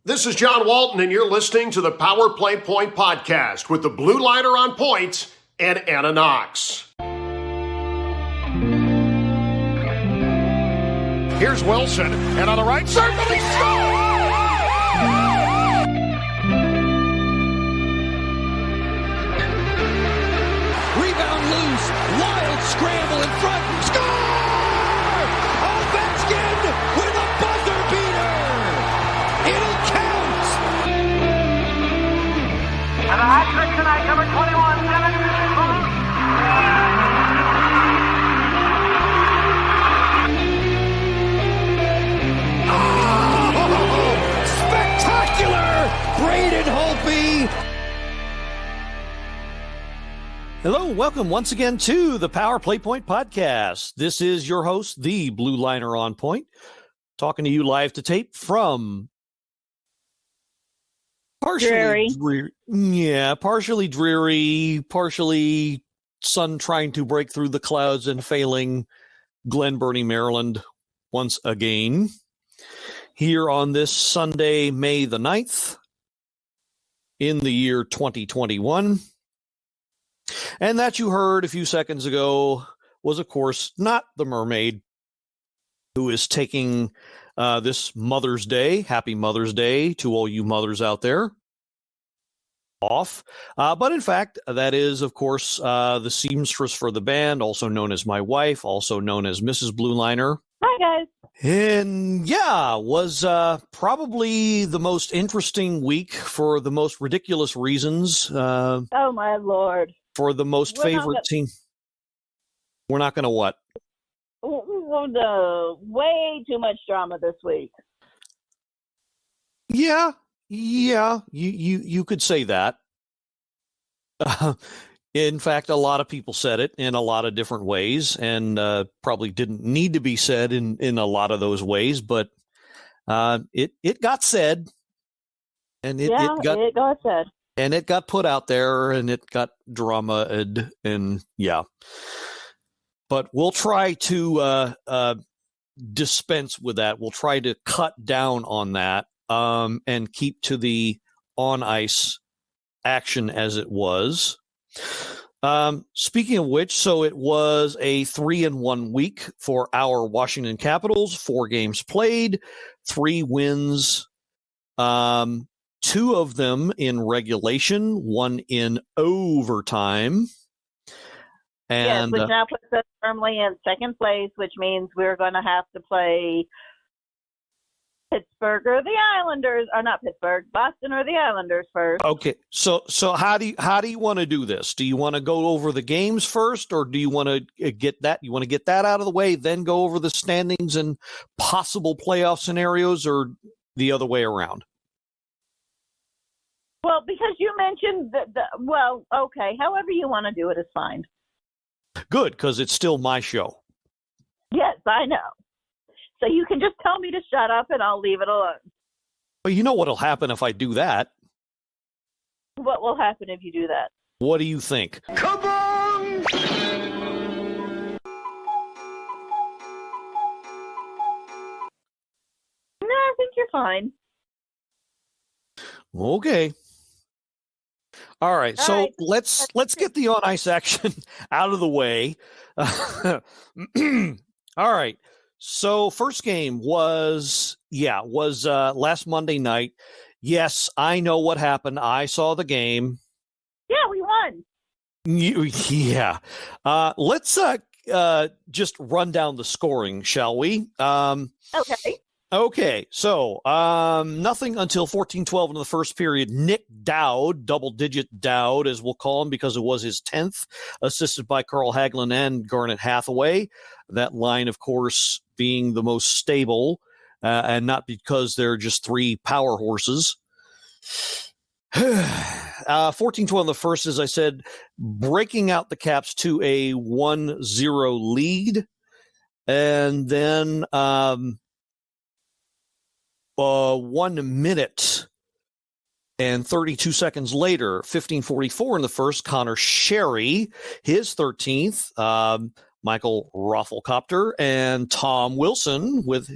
This is John Walton, and you're listening to the Power Play Point podcast with the Blueliner on point and Anna Knox. Here's Wilson, and on the right circle, he scores! Rebound loose, wild scramble in front, score! Ovechkin with a buzzer beater! It'll count! And a hat trick tonight, number 21, Spectacular! Braden Holtby! Hello, welcome once again to the Power Play Point podcast. This is your host, the Blueliner on point, talking to you live to tape from partially dreary, partially sun trying to break through the clouds and failing Glen Burnie, Maryland once again. Here on this Sunday, May the 9th, in the year 2021. And that you heard a few seconds ago was, of course, not the Mermaid, who is taking this Mother's Day, happy Mother's Day to all you mothers out there, off. But in fact, that is, of course, the Seamstress for the band, also known as my wife, also known as Mrs. Blueliner. Hi, guys. And yeah, was probably the most interesting week for the most ridiculous reasons. Oh, my Lord. For the most favorite team. We're not going to what? Way too much drama this week. Yeah, you could say that. In fact, a lot of people said it in a lot of different ways, and probably didn't need to be said in a lot of those ways, but it got said, and it got said. And it got put out there, and it got drama-ed, and yeah. But we'll try to dispense with that. We'll try to cut down on that and keep to the on-ice action as it was. Speaking of which, so it was a 3-1 week for our Washington Capitals. 4 games played, 3 wins. 2 of them in regulation, 1 in overtime. And, yes, which now puts us firmly in second place, which means we're going to have to play Pittsburgh or the Islanders, or not Pittsburgh, Boston or the Islanders first. Okay, so how do you want to do this? Do you want to go over the games first, or do you want to get that? You want to get that out of the way, then go over the standings and possible playoff scenarios, or the other way around? Well, because you mentioned well, okay, however you want to do it is fine. Good, because it's still my show. Yes, I know. So you can just tell me to shut up and I'll leave it alone. Well, you know what'll happen if I do that. What will happen if you do that? What do you think? Come on! No, I think you're fine. Okay. All right, so let's get the on-ice action out of the way. All right, so first game was last Monday night. Yes, I know what happened. I saw the game. Yeah, we won. Yeah. Let's just run down the scoring, shall we? Okay. Okay, so nothing until 14-12 in the first period. Nick Dowd, double-digit Dowd, as we'll call him, because it was his 10th, assisted by Carl Hagelin and Garnet Hathaway. That line, of course, being the most stable, and not because they're just 3 power horses. 14-12 in the first, as I said, breaking out the Caps to a 1-0 lead. And then 1 minute and 32 seconds later, 15:44 in the first, Connor Sherry, his 13th, Michael Roffelcopter, and Tom Wilson with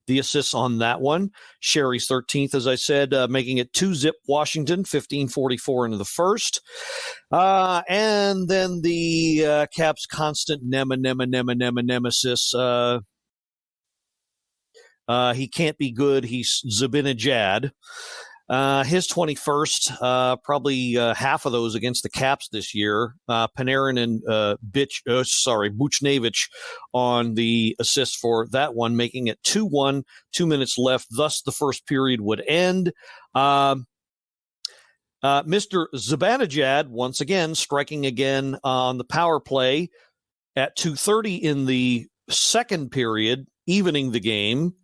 the assists on that one. Sherry's 13th, as I said, making it 2-zip Washington, 15:44 into the first. And then the Caps' constant nemesis. He can't be good. He's Zibanejad. His 21st, probably half of those against the Caps this year. Panarin and Buchnevich on the assist for that one, making it 2-1, 2 minutes left. Thus, the first period would end. Mr. Zibanejad, once again, striking again on the power play at 2:30 in the second period, evening the game.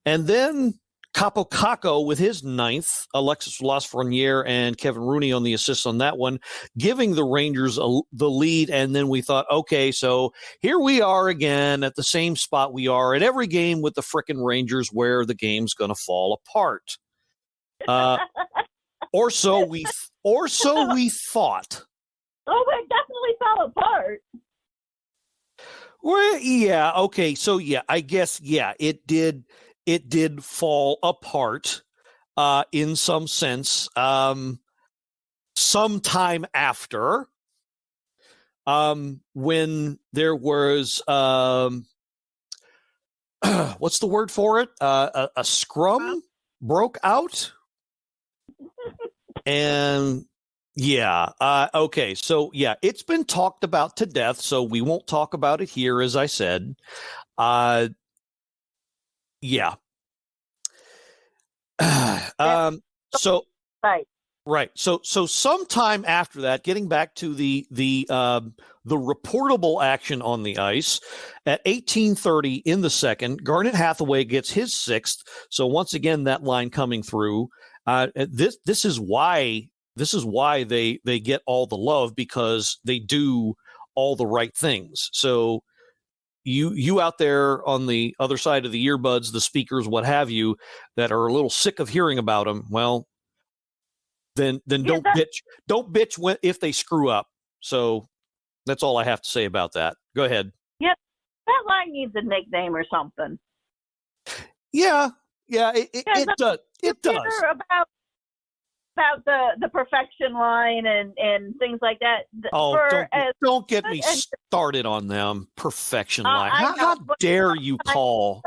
And then Capo with his 9th, Alexis Lafreniere and Kevin Rooney on the assists on that one, giving the Rangers the lead. And then we thought, okay, so here we are again at the same spot we are at every game with the frickin' Rangers, where the game's going to fall apart. Or so we thought. Oh, it definitely fell apart. Well, yeah, okay, so yeah, I guess, yeah, it did fall apart in some sense sometime after when there was what's the word for it? A scrum broke out. And yeah, okay, so yeah, it's been talked about to death, so we won't talk about it here, as I said. Yeah. So right. So sometime after that, getting back to the reportable action on the ice at 18:30 in the second, Garnet Hathaway gets his 6th. So once again, that line coming through. This is why they get all the love, because they do all the right things. So you out there on the other side of the earbuds, the speakers, what have you, that are a little sick of hearing about them, well, then don't bitch if they screw up. So that's all I have to say about that. Go ahead. Yep, that line needs a nickname or something. Yeah, it does. It does. About the perfection line and things like that. Don't get me started on them. Perfection line. How dare you call?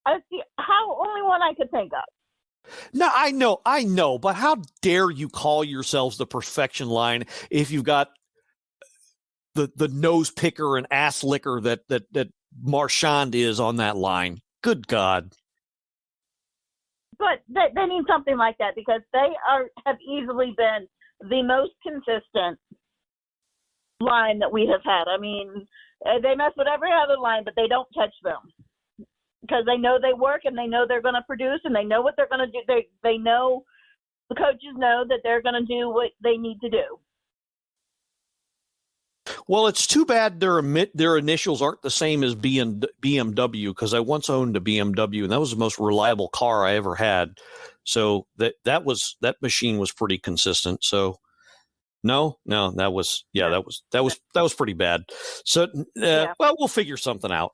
Only one I could think of. No, I know, but how dare you call yourselves the perfection line if you've got the nose picker and ass licker that Marchand is on that line? Good God. But they need something like that, because they have easily been the most consistent line that we have had. I mean, they mess with every other line, but they don't touch them, because they know they work and they know they're going to produce and they know what they're going to do. They know, the coaches know that they're going to do what they need to do. Well, it's too bad their initials aren't the same as BMW, because I once owned a BMW, and that was the most reliable car I ever had. So that machine was pretty consistent. So no, that was pretty bad. So well, we'll figure something out.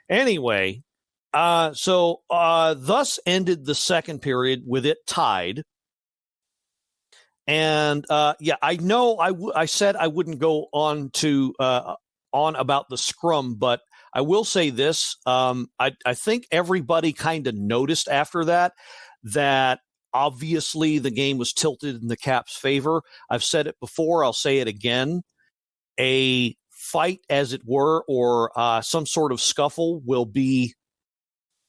Anyway, so thus ended the second period with it tied. And I know I said I wouldn't go on about the scrum, but I will say this: I think everybody kind of noticed after that obviously the game was tilted in the Caps' favor. I've said it before; I'll say it again. A fight, as it were, or some sort of scuffle, will be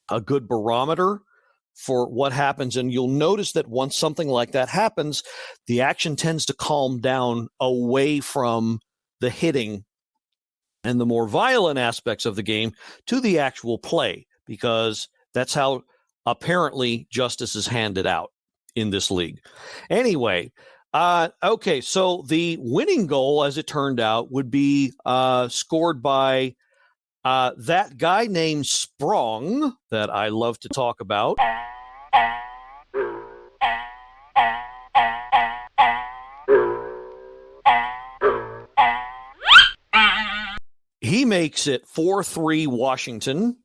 a good barometer for what happens. And you'll notice that once something like that happens, the action tends to calm down away from the hitting and the more violent aspects of the game to the actual play, because that's how apparently justice is handed out in this league. Anyway, okay, so the winning goal, as it turned out, would be scored by that guy named Sprong that I love to talk about. He makes it 4-3 Washington,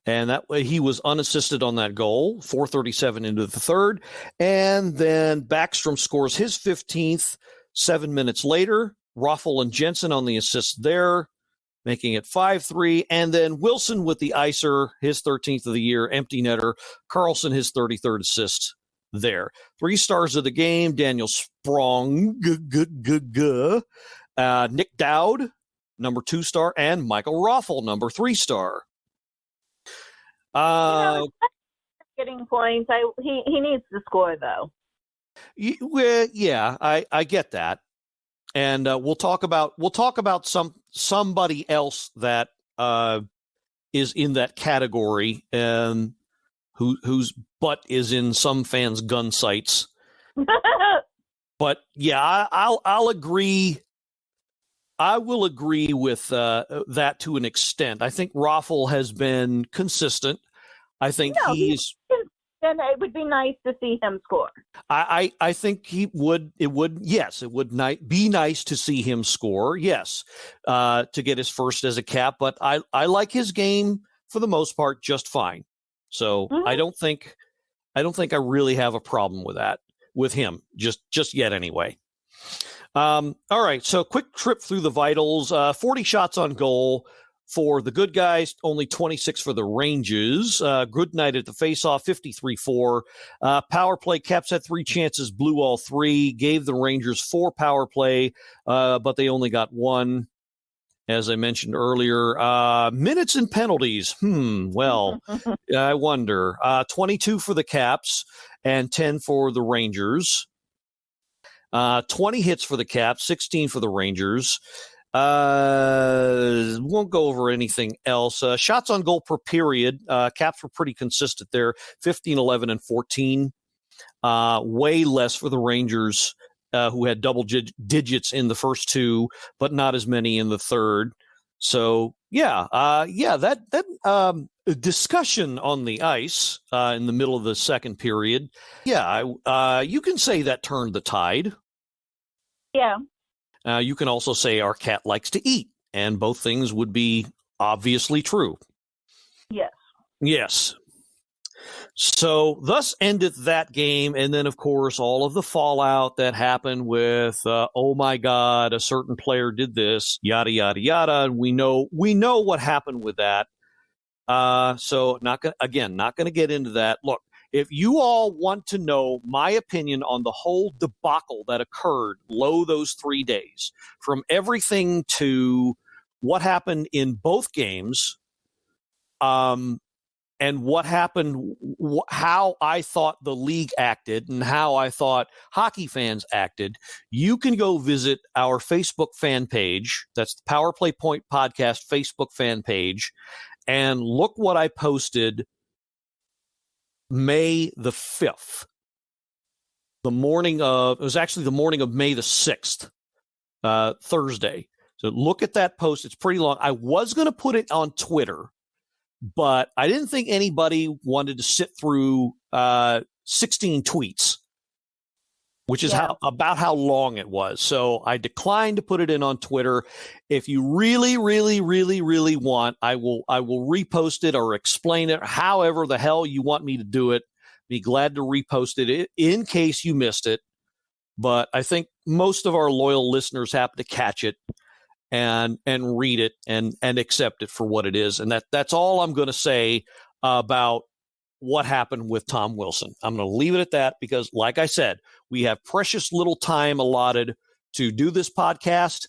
And that way he was unassisted on that goal, 4:37 into the third. And then Backstrom scores his 15th 7 minutes later. Raffel and Jensen on the assist there, making it 5-3. And then Wilson with the icer, his 13th of the year, empty netter. Carlson, his 33rd assist there. 3 stars of the game, Daniel Sprong, Nick Dowd, number 2 star, and Michael Raffel, number 3 star. Getting points. He needs to score, though. Yeah, I get that. And we'll talk about somebody else that is in that category and whose butt is in some fans' gun sights. But yeah, I'll agree. I will agree with that to an extent. I think Raffel has been consistent. I think he's. Then it would be nice to see him score. I think he would. It would. Yes, it would be nice to see him score. Yes, to get his first as a Cap. But I like his game for the most part just fine. So I don't think I really have a problem with that with him just yet anyway. All right. So quick trip through the vitals. 40 shots on goal for the good guys, only 26 for the Rangers. Good night at the faceoff, 53-4. Power play, Caps had 3 chances, blew all 3, gave the Rangers 4 power play, but they only got 1, as I mentioned earlier. Minutes and penalties. Well, I wonder. 22 for the Caps and 10 for the Rangers. 20 hits for the Caps, 16 for the Rangers. Won't go over anything else. Shots on goal per period. Caps were pretty consistent there, 15, 11, and 14. Way less for the Rangers, who had double digits in the first 2, but not as many in the third. So that discussion on the ice in the middle of the second period. Yeah, you can say that turned the tide. Yeah. You can also say our cat likes to eat, and both things would be obviously true. Yes. Yes. So thus endeth that game, and then, of course, all of the fallout that happened with, oh, my God, a certain player did this, yada, yada, yada, and we know what happened with that. So not going to get into that. Look, if you all want to know my opinion on the whole debacle that occurred those 3 days, from everything to what happened in both games, and what happened, how I thought the league acted and how I thought hockey fans acted, you can go visit our Facebook fan page. That's the Power Play Point Podcast Facebook fan page, and look what I posted May the 5th, it was actually the morning of May the 6th, Thursday. So look at that post. It's pretty long. I was going to put it on Twitter, but I didn't think anybody wanted to sit through 16 tweets, which is about how long it was. So I declined to put it in on Twitter. If you really, really, really, really want, I will repost it or explain it however the hell you want me to do it. Be glad to repost it in case you missed it. But I think most of our loyal listeners happen to catch it and read it and accept it for what it is. And that's all I'm going to say about what happened with Tom Wilson. I'm going to leave it at that because, like I said, we have precious little time allotted to do this podcast,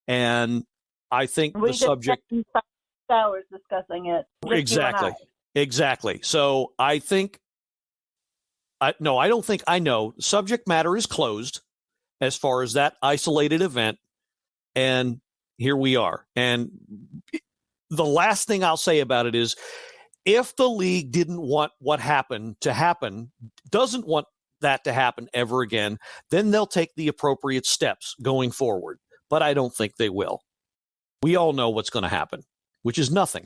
and I think the subject. 5 hours discussing it. Exactly. So I think. I don't think I know. Subject matter is closed as far as that isolated event, and here we are. And the last thing I'll say about it is, if the league didn't want what happened to happen, doesn't want that to happen ever again, then they'll take the appropriate steps going forward. But I don't think they will. We all know what's going to happen, which is nothing.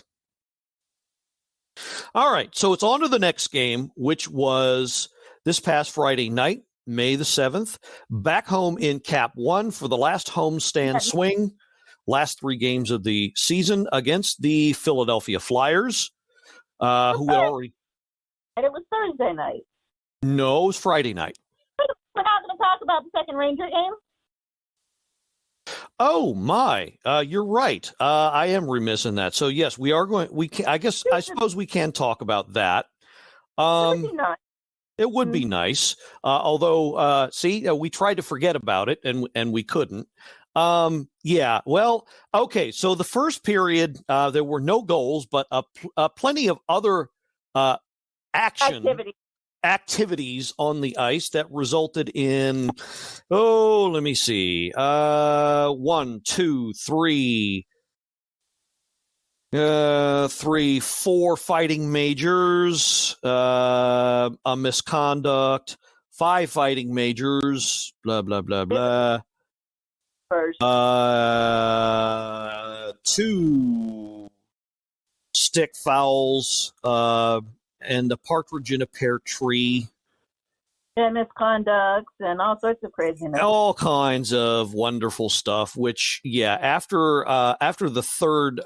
All right, so it's on to the next game, which was this past Friday night, May the 7th, back home in Cap 1 for the last homestand swing, last 3 games of the season against the Philadelphia Flyers. who had already. And it was Thursday night. No, it was Friday night. We're not going to talk about the second Ranger game. Oh my, you're right. I am remiss in that. So yes, we are going. We can, I suppose we can talk about that. It would be nice. It would be nice. Although, we tried to forget about it and we couldn't. Yeah. Well, okay. So the first period, there were no goals, but plenty of other activities on the ice that resulted in, let me see, 1, 2, 3, 4 fighting majors, a misconduct, 5 fighting majors, blah blah blah blah. First. 2 stick fouls, and a partridge in a pear tree. And misconducts and all sorts of craziness. All kinds of wonderful stuff, which, yeah, after the third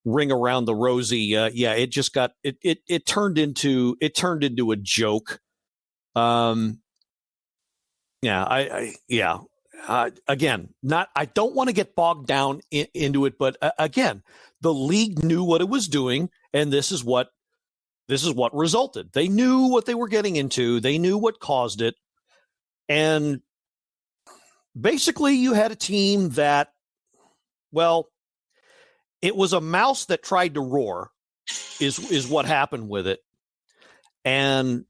ring around the rosy, it just got it turned into a joke. Again, I don't want to get bogged down into it, but again, the league knew what it was doing, and this is what resulted. They knew what they were getting into. They knew what caused it. And basically you had a team that, well, it was a mouse that tried to roar is what happened with it. And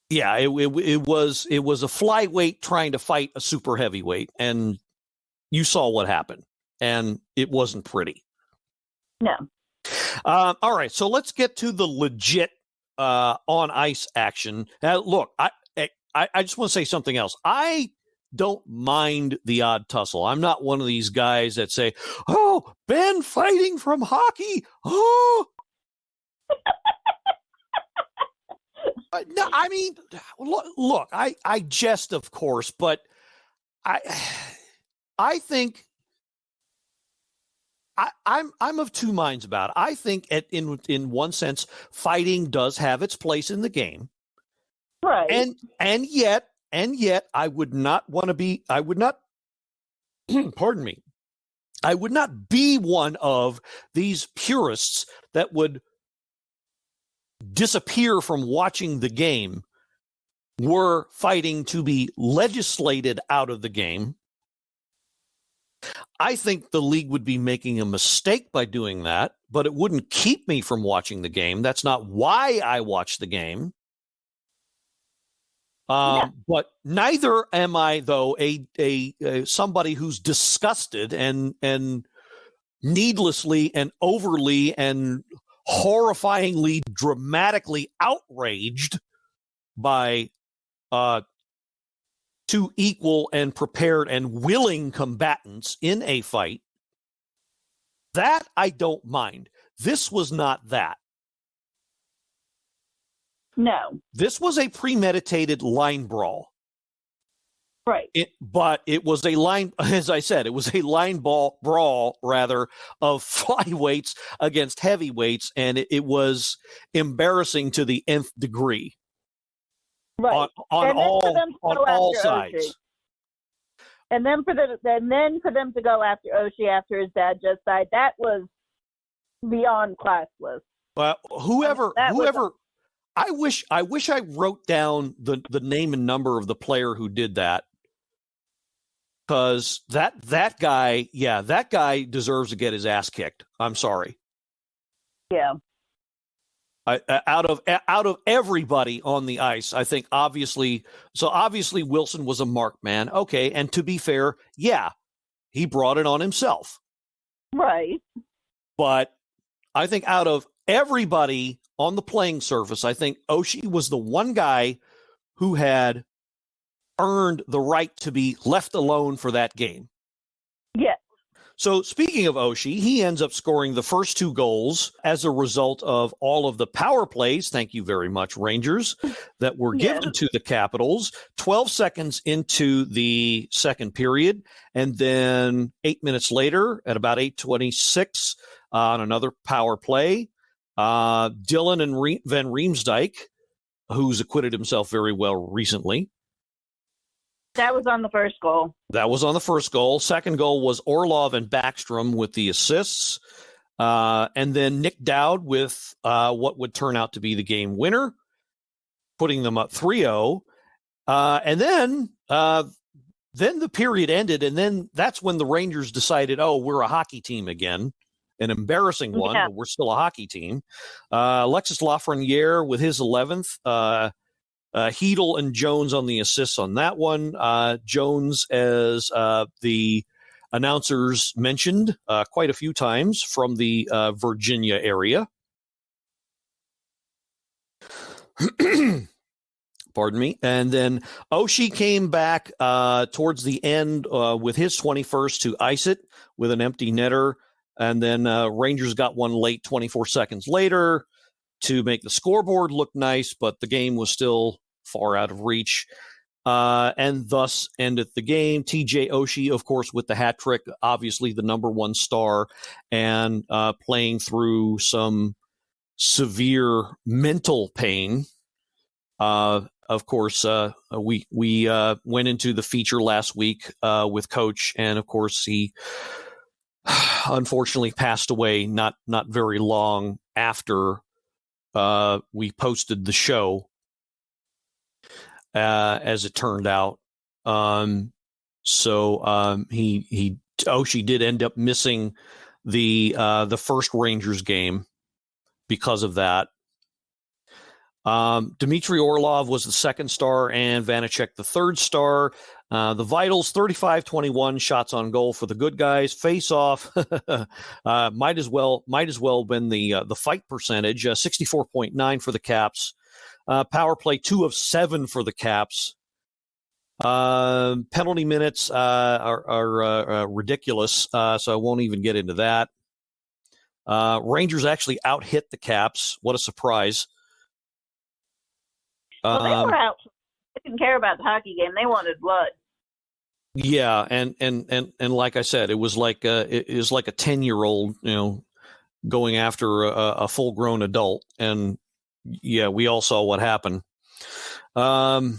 yeah, it was a flyweight trying to fight a super heavyweight, and you saw what happened, and it wasn't pretty. No. All right, so let's get to the legit on ice action. Now, look, I just want to say something else. I don't mind the odd tussle. I'm not one of these guys that say, "Oh, Ben fighting from hockey." Oh. No, I mean, look, I jest, of course, but I think I'm of two minds about it. I think in one sense, fighting does have its place in the game. Right. And yet I would not pardon me. I would not be one of these purists that would disappear from watching the game were fighting to be legislated out of the game. I think the league would be making a mistake by doing that, but it wouldn't keep me from watching the game. That's not why I watch the game. But neither am I, though, a somebody who's disgusted and needlessly and overly and horrifyingly, dramatically outraged by two equal and prepared and willing combatants in a fight. That I don't mind. This was not that. No. This was a premeditated line brawl. Right. But it was a line, as I said, it was a line brawl, rather, of flyweights against heavyweights, and it was embarrassing to the nth degree. Right. On all sides. Oshie. And then for them to go after Oshie after his dad just died, that was beyond classless. Well, whoever. I wish I wrote down the name and number of the player who did that. Because that guy deserves to get his ass kicked. I'm sorry. Yeah. Out of everybody on the ice, I think obviously Wilson was a marked man. Okay, and to be fair, yeah, he brought it on himself. Right. But I think out of everybody on the playing surface, I think Oshie was the one guy who had earned the right to be left alone for that game. Yes. So speaking of Oshie, he ends up scoring the first 2 goals as a result of all of the power plays, thank you very much, Rangers, that were given to the Capitals 12 seconds into the second period. And then 8 minutes later, at about 8:26, on another power play. Dylan and Van Riemsdyk, who's acquitted himself very well recently. That was on the first goal. That was on the first goal. Second goal was Orlov and Backstrom with the assists. And then Nick Dowd with what would turn out to be the game winner, putting them up 3-0. And then the period ended, and then that's when the Rangers decided, we're a hockey team again. An embarrassing one, but we're still a hockey team. Alexis Lafreniere with his 11th. Hedel and Jones on the assists on that one. Jones, as the announcers mentioned quite a few times, from the Virginia area. Pardon me. And then Oshie came back towards the end with his 21st to ice it with an empty netter. And then Rangers got one late 24 seconds later to make the scoreboard look nice, but the game was still far out of reach. And thus ended the game. TJ Oshie, of course, with the hat trick, obviously the number one star, and playing through some severe mental pain. Of course, we went into the feature last week with Coach, and of course he unfortunately passed away not very long after we posted the show, as it turned out. Oshie did end up missing the first Rangers game because of that. Dmitry Orlov was the second star and Vanacek the third star. The vitals, 35-21 shots on goal for the good guys. Face off, might as well been the fight percentage, 64.9 for the Caps. Power play 2 of 7 for the Caps. Penalty minutes are ridiculous, so I won't even get into that. Rangers actually out-hit the Caps. What a surprise. Well, they were out. They didn't care about the hockey game. They wanted blood. Yeah, and like I said, it was like a 10-year-old, going after a full-grown adult, and yeah, we all saw what happened. So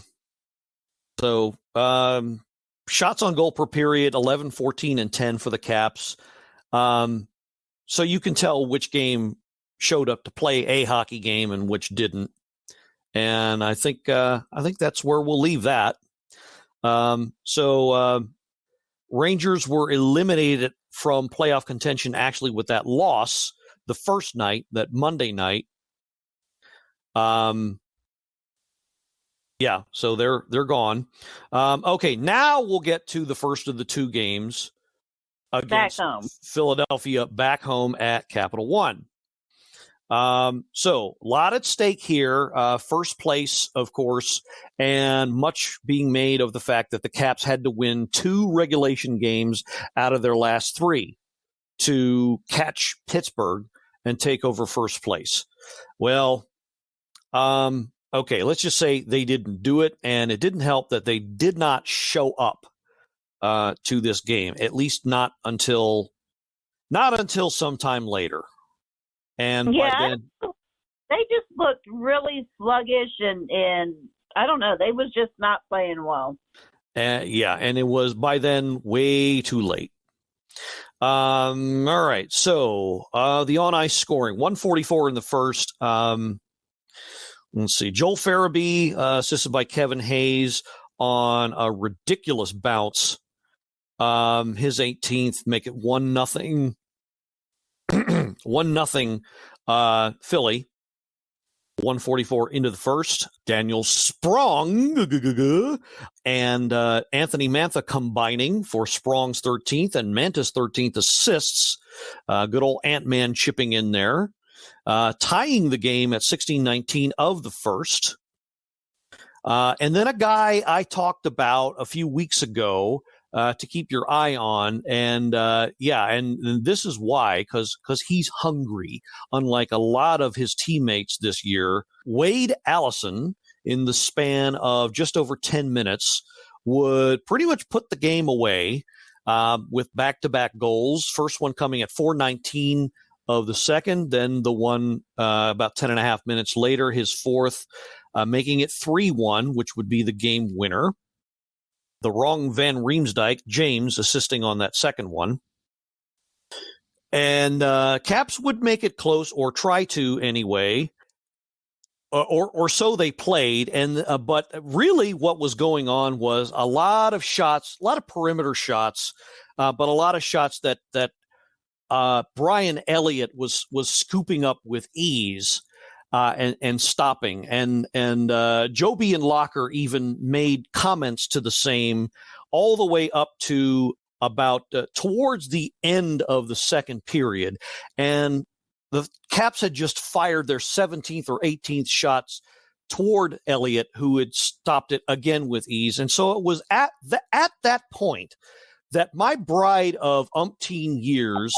shots on goal per period, 11, 14, and 10 for the Caps. So you can tell which game showed up to play a hockey game and which didn't. And I think that's where we'll leave that. Rangers were eliminated from playoff contention actually with that loss the first night, that Monday night. So they're gone. Okay, now we'll get to the first of the two games against Philadelphia back home at Capital One. So a lot at stake here. First place, of course, and much being made of the fact that the Caps had to win 2 regulation games out of their last 3 to catch Pittsburgh and take over first place. Well, okay, let's just say they didn't do it, and it didn't help that they did not show up to this game, at least not until sometime later. And by then, they just looked really sluggish, and I don't know, they was just not playing well. And it was by then way too late. All right, so the on-ice scoring, 144 in the first. Let's see, Joel Farabee, assisted by Kevin Hayes on a ridiculous bounce. His 18th, make it 1-0. 1-0 Philly. 144 into the first. Daniel Sprong and Anthony Mantha combining for Sprong's 13th and Manta's 13th assists. Good old Ant-Man chipping in there. Tying the game at 16-19 of the first. And then a guy I talked about a few weeks ago to keep your eye on. And and this is why, because he's hungry, unlike a lot of his teammates this year. Wade Allison, in the span of just over 10 minutes, would pretty much put the game away with back-to-back goals. First one coming at 4:19 of the second. Then the one about 10.5 minutes later, his fourth, making it 3-1, which would be the game winner. The wrong Van Riemsdyk, James, assisting on that second one. And Caps would make it close, or try to anyway, or so they played. And but really what was going on was a lot of shots, a lot of perimeter shots, but a lot of shots that Brian Elliott was scooping up with ease and stopping. And Joby and Locker even made comments to the same all the way up to about towards the end of the second period. And the Caps had just fired their 17th or 18th shots toward Elliott, who had stopped it again with ease. And so it was at that point that my bride of umpteen years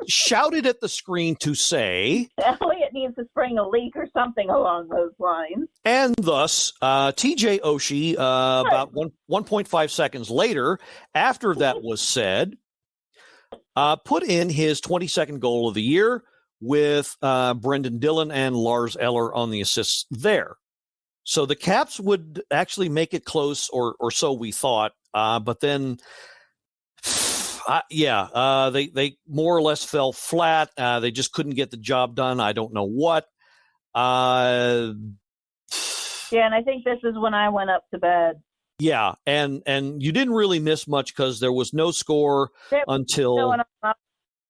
shouted at the screen to say, Elliott needs to spring a leak or something along those lines. And thus, TJ Oshie, about 1.5 seconds later, after that was said, put in his 22nd goal of the year with Brendan Dillon and Lars Eller on the assists there. So the Caps would actually make it close, or so we thought, but then they more or less fell flat. They just couldn't get the job done. I don't know what. Yeah, and I think this is when I went up to bed. Yeah, and you didn't really miss much because there was no score until.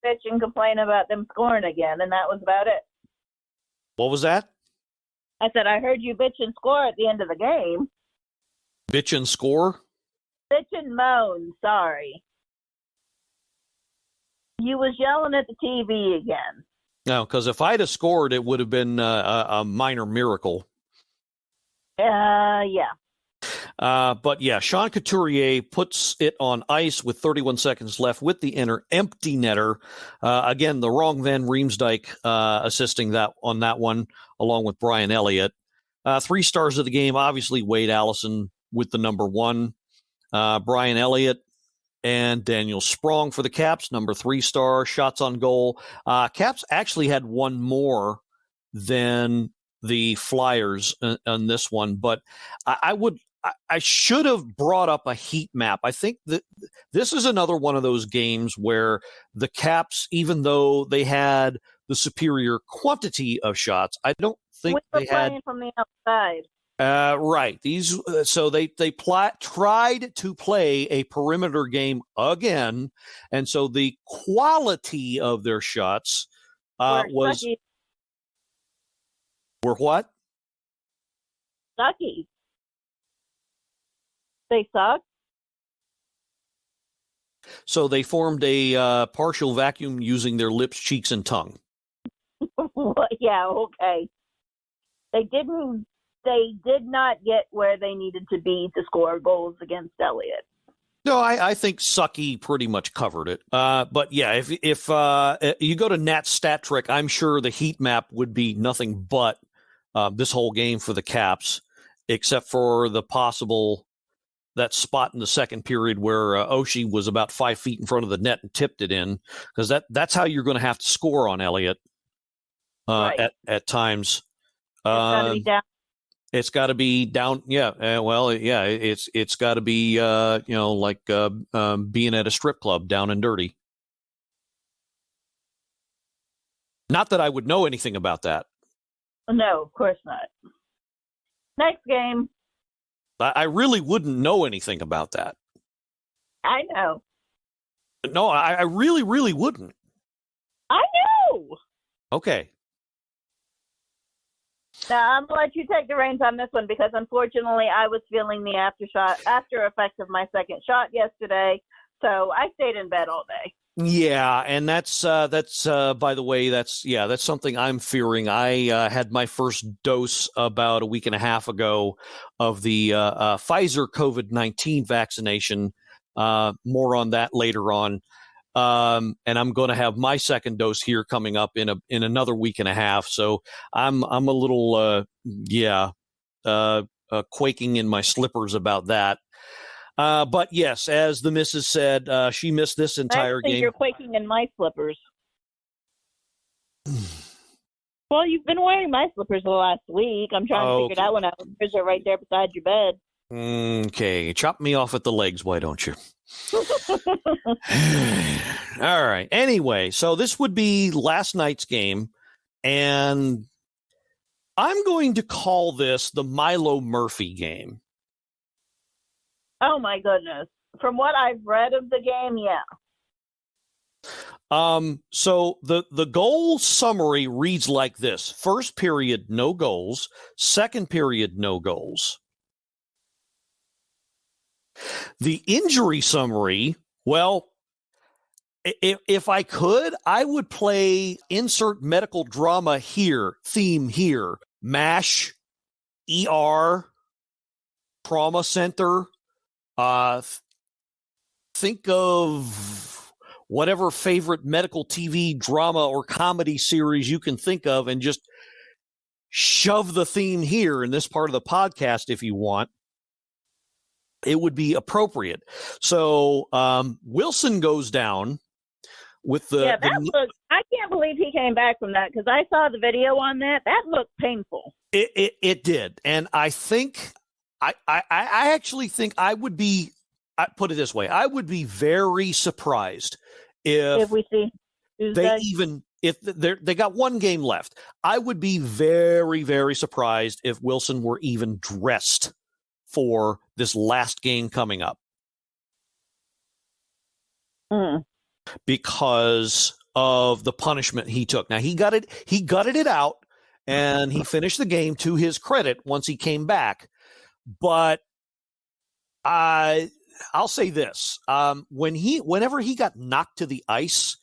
Bitch and complain about them scoring again, and that was about it. What was that? I said, I heard you bitch and score at the end of the game. Bitch and score? Bitch and moan, sorry. You was yelling at the TV again. No, because if I'd have scored, it would have been a minor miracle. Yeah. But yeah, Sean Couturier puts it on ice with 31 seconds left with the empty netter. Again, the wrong Van Riemsdyk assisting that on that one, along with Brian Elliott. 3 stars of the game, obviously Wade Allison with the number 1. Brian Elliott and Daniel Sprong for the Caps, number 3 star. Shots on goal. Caps actually had one more than the Flyers on this one, but I should have brought up a heat map. I think that this is another one of those games where the Caps, even though they had the superior quantity of shots, I don't think they had playing from the outside. Right. So they tried to play a perimeter game again, and so the quality of their shots was sucky. Were what? Sucky. They suck. So they formed a partial vacuum using their lips, cheeks, and tongue. Yeah, okay. They did not get where they needed to be to score goals against Elliott. No, I think Sucky pretty much covered it. But yeah, if you go to Nat Stat Trick, I'm sure the heat map would be nothing but this whole game for the Caps, except for the possible that spot in the second period where Oshie was about 5 feet in front of the net and tipped it in, because that's how you're going to have to score on Elliott right. at times. It's got to be down. It's got to be down. Yeah. Well, yeah, it's got to be, like being at a strip club, down and dirty. Not that I would know anything about that. No, of course not. Next game. I really wouldn't know anything about that. I know. No, I really, really wouldn't. I know. Okay. Now, I'm going to let you take the reins on this one because, unfortunately, I was feeling the after effects of my second shot yesterday, so I stayed in bed all day. Yeah, and that's by the way, that's something I'm fearing. I had my first dose about a week and a half ago of the Pfizer COVID-19 vaccination. More on that later on. And I'm going to have my second dose here coming up in another week and a half. So I'm a little quaking in my slippers about that. But yes, as the missus said, she missed this entire game. You're quaking in my slippers. Well, you've been wearing my slippers the last week. I'm trying to figure that one out. Slippers are right there beside your bed. Okay, chop me off at the legs, why don't you? All right. Anyway, so this would be last night's game, and I'm going to call this the Milo Murphy game. Oh, my goodness. From what I've read of the game, yeah. So the goal summary reads like this. First period, no goals. Second period, no goals. The injury summary, well, if I could, I would play insert medical drama here, theme here, MASH, ER, trauma center, think of whatever favorite medical TV drama or comedy series you can think of and just shove the theme here in this part of the podcast if you want. It would be appropriate. So Wilson goes down with the... I can't believe he came back from that because I saw the video on that. That looked painful. It did. And I think... I actually think I would be... put it this way. I would be very surprised if we see Tuesday. They got one game left. I would be very, very surprised if Wilson were even dressed for this last game coming up. Because of the punishment he took. Now he gutted it out and he finished the game to his credit once he came back. But I'll say this: whenever he got knocked to the ice,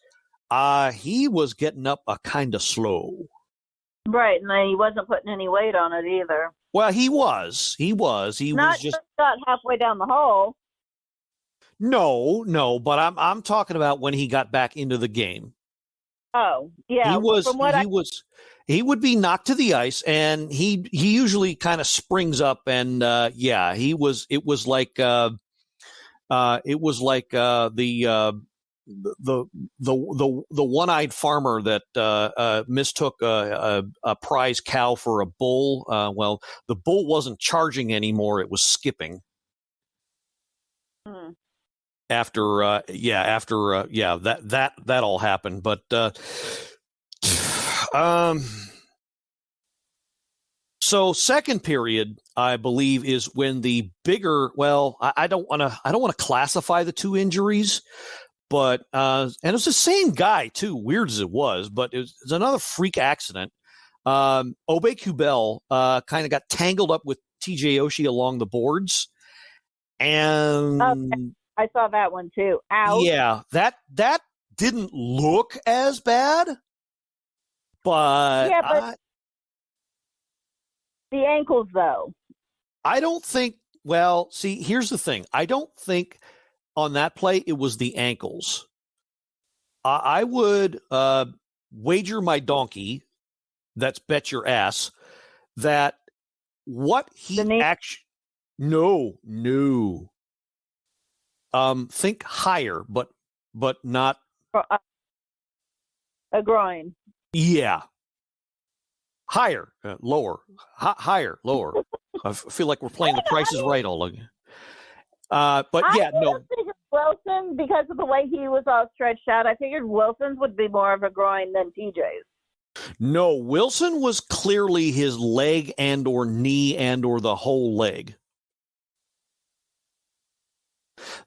he was getting up a kind of slow. Right, and then he wasn't putting any weight on it either. Well, he was. He Not was just got halfway down the hole. No, but I'm talking about when he got back into the game. Oh, yeah. He would be knocked to the ice, and he usually kind of springs up, and it was like the one-eyed farmer that mistook a prize cow for a bull. Well, the bull wasn't charging anymore; it was skipping. After that all happened, but so second period, I believe, is when the bigger. Well, I don't want to classify the two injuries, but and it was the same guy too. Weird as it was, but it was another freak accident. Obe Kubel kind of got tangled up with TJ Oshie along the boards, and I saw that one too. Ow. Yeah, that didn't look as bad, but the ankles though. I don't think. Well, see, here's the thing. I don't think on that play it was the ankles. I would wager my donkey, that's bet your ass, that what he actually. No. Think higher, but not a groin. Yeah, higher, lower, higher, lower. I feel like we're playing The Price is Right all again. But yeah, no. I figured Wilson, because of the way he was all stretched out, I figured Wilson's would be more of a groin than TJ's. No, Wilson was clearly his leg and or knee and or the whole leg.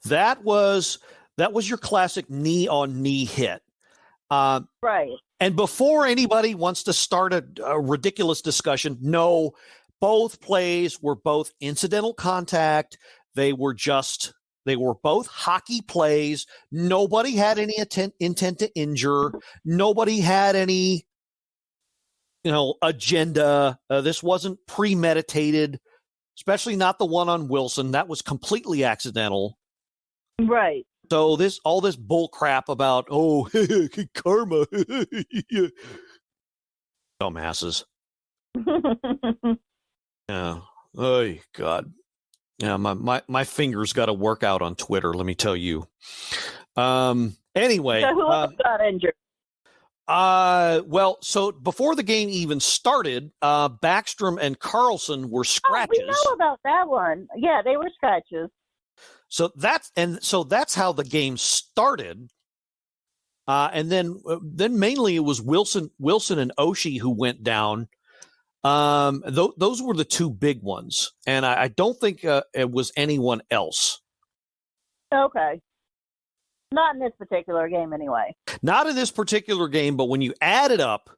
That was your classic knee on knee hit. Right. And before anybody wants to start a ridiculous discussion, no, both plays were both incidental contact. They were both hockey plays. Nobody had any intent to injure. Nobody had any, agenda. This wasn't premeditated, especially not the one on Wilson. That was completely accidental. Right. So all this bull crap about, karma. Dumbasses. Yeah. Oh, God. Yeah, my fingers got to work out on Twitter, let me tell you. Anyway. So who else got injured? Well, so before the game even started, Backstrom and Carlson were scratches. Oh, we know about that one. Yeah, they were scratches. So that's how the game started. And then mainly it was Wilson and Oshie who went down. Those were the two big ones, and I don't think it was anyone else. Okay. Not in this particular game, anyway. Not in this particular game, but when you add it up,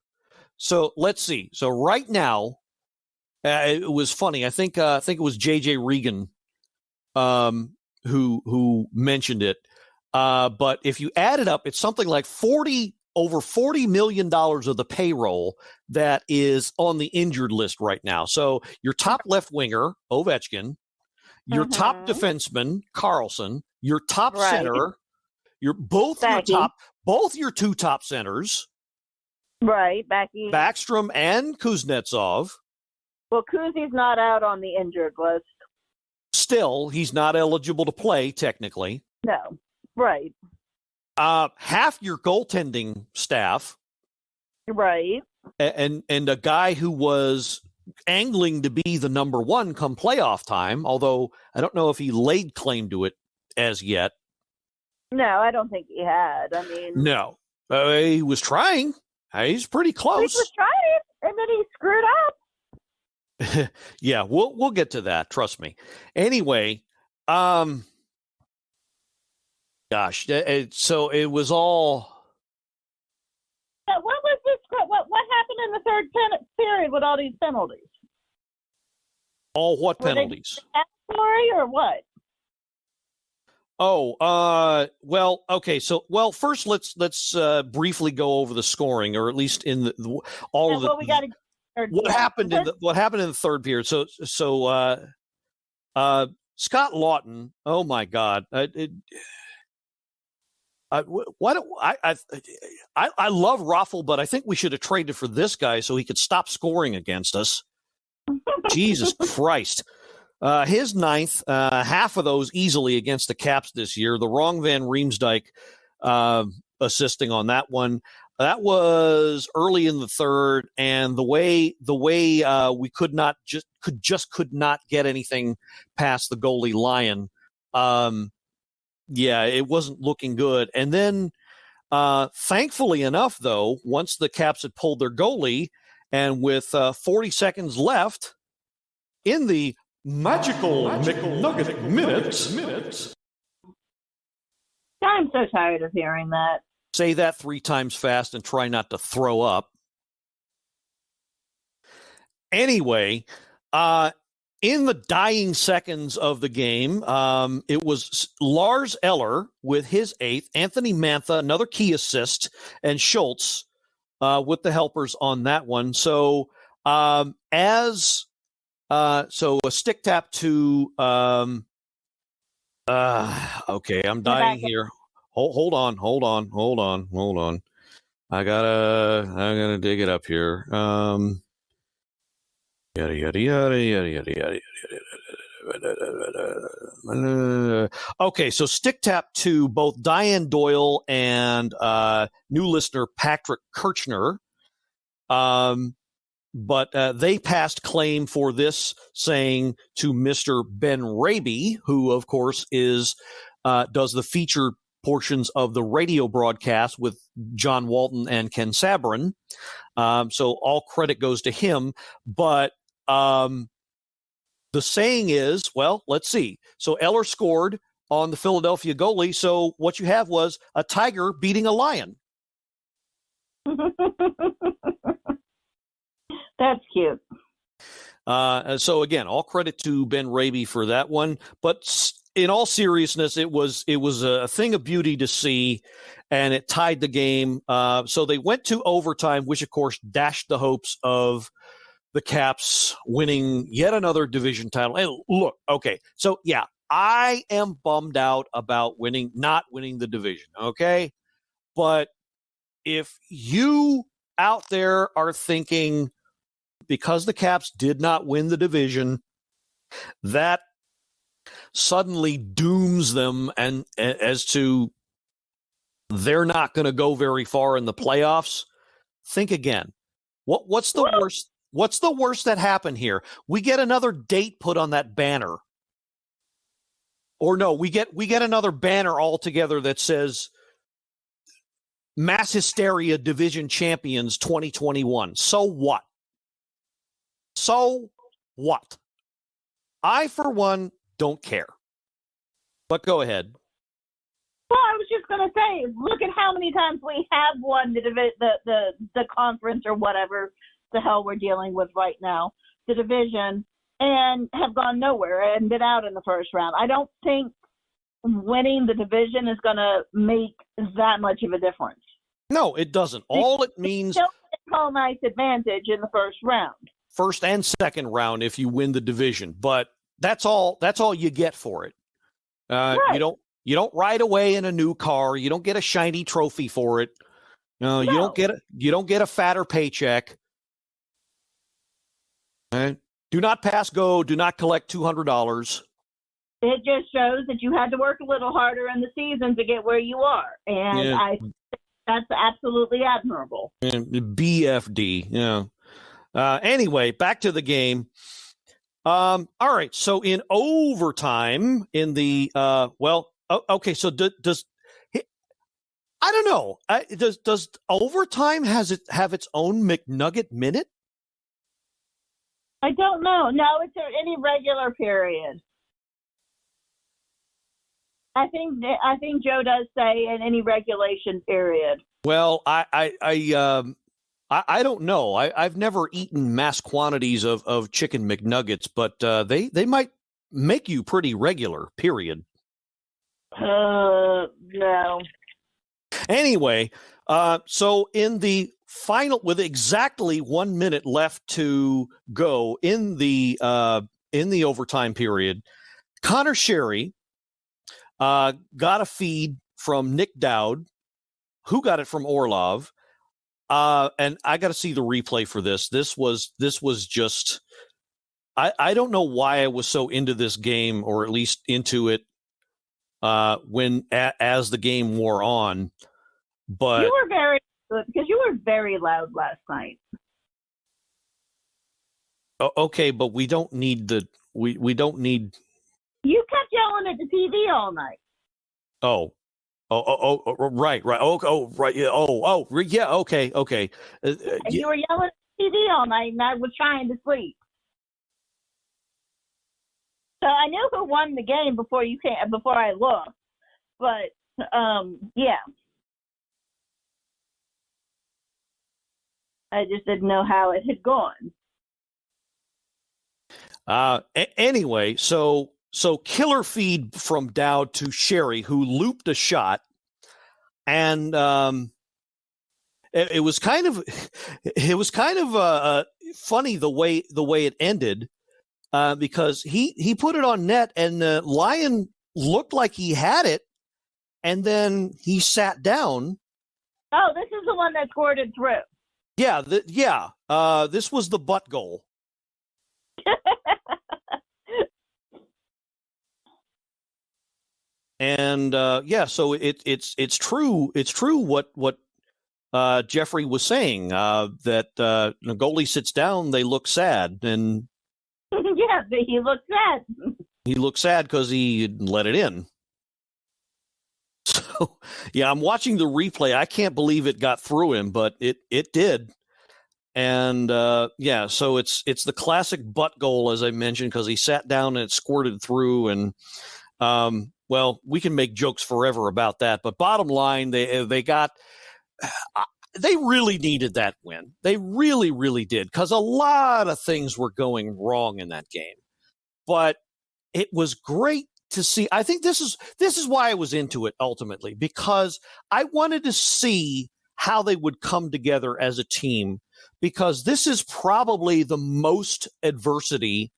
so let's see. So right now, it was funny. I think it was J.J. Regan, who mentioned it. But if you add it up, it's something like over $40 million of the payroll that is on the injured list right now. So your top left winger, Ovechkin, your top defenseman, Carlson, your top center, both your two top centers. Right, Becky. Backstrom and Kuznetsov. Well, Kuzi's not out on the injured list. Still, he's not eligible to play, technically. No, right. Half your goaltending staff. Right. And a guy who was angling to be the number one come playoff time, although I don't know if he laid claim to it as yet. No, I don't think he had. I mean, no, he was trying. He's pretty close. He was trying, and then he screwed up. Yeah, we'll get to that. Trust me. Anyway, gosh, so it was all. What was this? What happened in the third period with all these penalties? All what penalties? Story or what? Oh, well, okay. So, first let's briefly go over the scoring, or at least in what happened in the third period. So, Scott Lawton. Oh my God. I love Raffle, but I think we should have traded for this guy so he could stop scoring against us. Jesus Christ. His ninth, half of those easily against the Caps this year. The wrong Van Riemsdyk assisting on that one. That was early in the third, and the way we could not get anything past the goalie Lyon. Yeah, it wasn't looking good. And then, thankfully enough, though, once the Caps had pulled their goalie, and with 40 seconds left in the magical McNugget minutes. I'm so tired of hearing that. Say that 3 times fast and try not to throw up. Anyway, in the dying seconds of the game, it was Lars Eller with his 8th, Anthony Mantha, another key assist, and Schultz with the helpers on that one. So so a stick tap to okay, I'm dying here. Hold on. I'm gonna dig it up here. Yada yada yada yada yada yada yada. Okay, so stick tap to both Diane Doyle and new listener Patrick Kirchner. But they passed claim for this, saying to Mr. Ben Raby, who of course does the feature portions of the radio broadcast with John Walton and Ken Sabrin. So all credit goes to him. But the saying is, well, let's see. So Eller scored on the Philadelphia goalie. So what you have was a tiger beating a lion. That's cute. So again, all credit to Ben Raby for that one. But in all seriousness, it was a thing of beauty to see, and it tied the game. So they went to overtime, which of course dashed the hopes of the Caps winning yet another division title. And look, okay, so yeah, I am bummed out about not winning the division. Okay, but if you out there are thinking, because the Caps did not win the division, that suddenly dooms them and as to they're not going to go very far in the playoffs, Think again. What's the worst? What's the worst that happened here? We get another date put on that banner. Or no, we get another banner altogether that says Mass Hysteria Division Champions 2021. So what? So what? I, for one, don't care. But go ahead. Well, I was just going to say, look at how many times we have won the conference or whatever the hell we're dealing with right now, the division, and have gone nowhere and been out in the first round. I don't think winning the division is going to make that much of a difference. No, it doesn't. All it means still home ice advantage in the first round. First and second round if you win the division, but that's all you get for it. Right. You don't ride away in a new car. You don't get a shiny trophy for it. No. You don't get a fatter paycheck. Right? Do not pass go. Do not collect $200. It just shows that you had to work a little harder in the season to get where you are, and yeah. I think that's absolutely admirable. BFD. Yeah. Anyway, back to the game. All right. So in overtime, in the okay. So does I don't know. Does overtime have its own McNugget minute? I don't know. No, it's any regular period. I think Joe does say in any regulation period. Well, I don't know. I've never eaten mass quantities of chicken McNuggets, but they might make you pretty regular. Period. No. Anyway, so in the final, with exactly 1 minute left to go in the overtime period, Connor Sherry got a feed from Nick Dowd, who got it from Orlov. And I got to see the replay for this. This was just, I don't know why I was so into this game, or at least into it as the game wore on. But you were very good because you were very loud last night. Okay, but we don't need we don't need. You kept yelling at the TV all night. Oh, right. Right. Yeah. Okay. You were yelling at the TV all night, and I was trying to sleep. So I knew who won the game before I looked, but yeah, I just didn't know how it had gone. Anyway, so killer feed from Dowd to Sherry, who looped a shot, and it was kind of funny the way it ended, because he put it on net, and Lyon looked like he had it, and then he sat down. Oh, this is the one that squirted through. Yeah, this was the butt goal. And so it's true. It's true what Jeffrey was saying, that the goalie sits down, they look sad, and yeah, he looked sad. He looked sad because he let it in. So yeah, I'm watching the replay. I can't believe it got through him, but it did. And so it's the classic butt goal, as I mentioned, because he sat down and it squirted through. And well, we can make jokes forever about that, but bottom line, they really needed that win. They really, really did, because a lot of things were going wrong in that game. But it was great to see. I think this is why I was into it ultimately, because I wanted to see how they would come together as a team, because this is probably the most adversity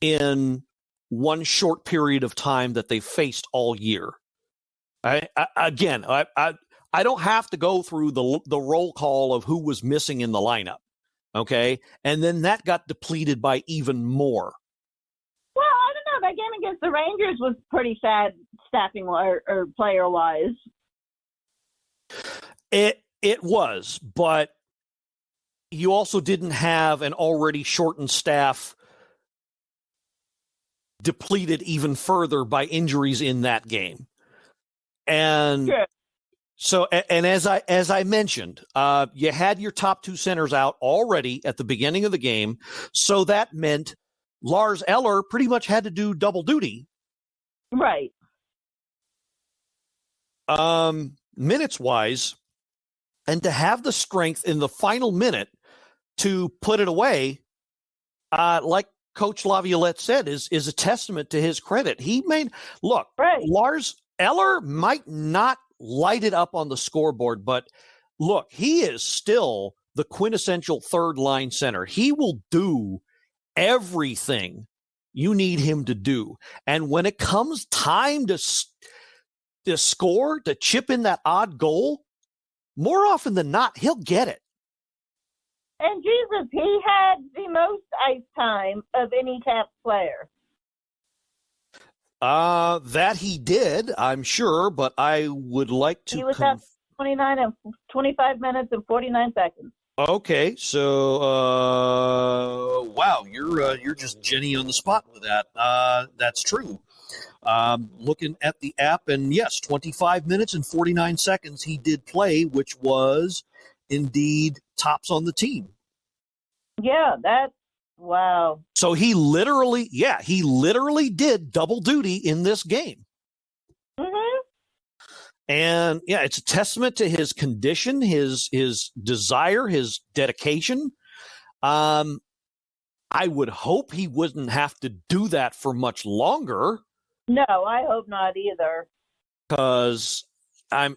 in one short period of time that they faced all year. I don't have to go through the roll call of who was missing in the lineup, okay? And then that got depleted by even more. Well, I don't know. That game against the Rangers was pretty sad, staffing or player wise. It was, but you also didn't have an already shortened staff depleted even further by injuries in that game. And so, and as I mentioned, you had your top two centers out already at the beginning of the game. So that meant Lars Eller pretty much had to do double duty. Right. Minutes wise, and to have the strength in the final minute to put it away, like Coach Laviolette said, is a testament to his credit. He made, look, Lars Eller might not light it up on the scoreboard, but look, he is still the quintessential third line center. He will do everything you need him to do. And when it comes time to score, to chip in that odd goal, more often than not, he'll get it. And Jesus, he had the most ice time of any Caps player. That he did, I'm sure, but I would like to. He was at 25 minutes and 49 seconds. Okay, so wow, you're just Jenny on the spot with that. That's true. Looking at the app, and yes, 25 minutes and 49 seconds he did play, which was indeed tops on the team. Yeah, that's wow. So he literally did double duty in this game. Mm-hmm. And yeah, it's a testament to his condition, his desire, his dedication. I would hope he wouldn't have to do that for much longer. No, I hope not either. Because I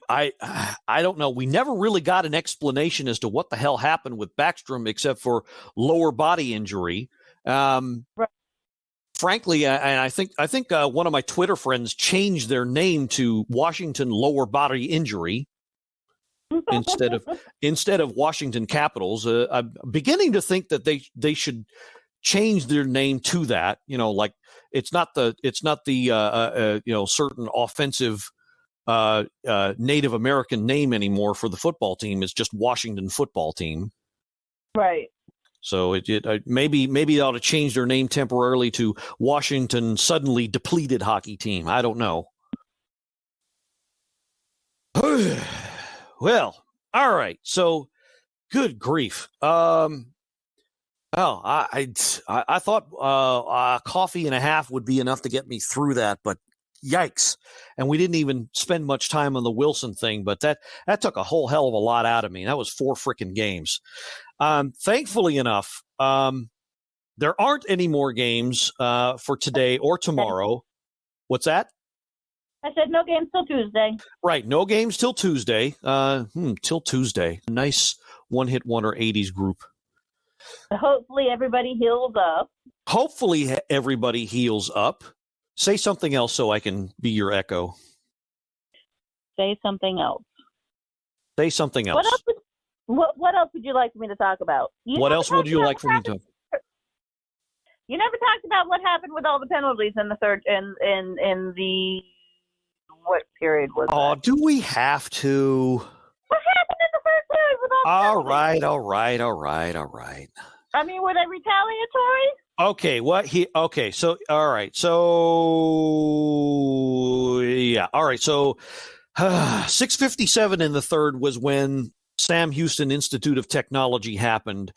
don't know. We never really got an explanation as to what the hell happened with Backstrom, except for lower body injury. Right. Frankly, and I think one of my Twitter friends changed their name to Washington Lower Body Injury instead of Washington Capitals. I'm beginning to think that they should change their name to that. You know, like it's not the certain offensive Native American name anymore for the football team. It's just Washington Football Team. Right. So maybe they ought to change their name temporarily to Washington Suddenly Depleted Hockey Team. I don't know. Well, all right. So, good grief. I thought a coffee and a half would be enough to get me through that, but yikes. And we didn't even spend much time on the Wilson thing, but that took a whole hell of a lot out of me. That was 4 freaking games. Thankfully enough, there aren't any more games for today or tomorrow. What's that? I said no games till Tuesday. Right, no games till Tuesday. Till Tuesday. Nice one-hit wonder 80s group. Hopefully everybody heals up. Hopefully everybody heals up. Say something else so I can be your echo. Say something else. Say something else. What else would you like me to talk about? What else would you like for me to? You never talked about what happened with all the penalties in the third in the what period was that? Oh, do we have to? What happened in the first period with all the penalties? All right. I mean, were they retaliatory? Okay, so all right. So yeah, all right. So 6:57 in the third was when Sam Houston Institute of Technology happened.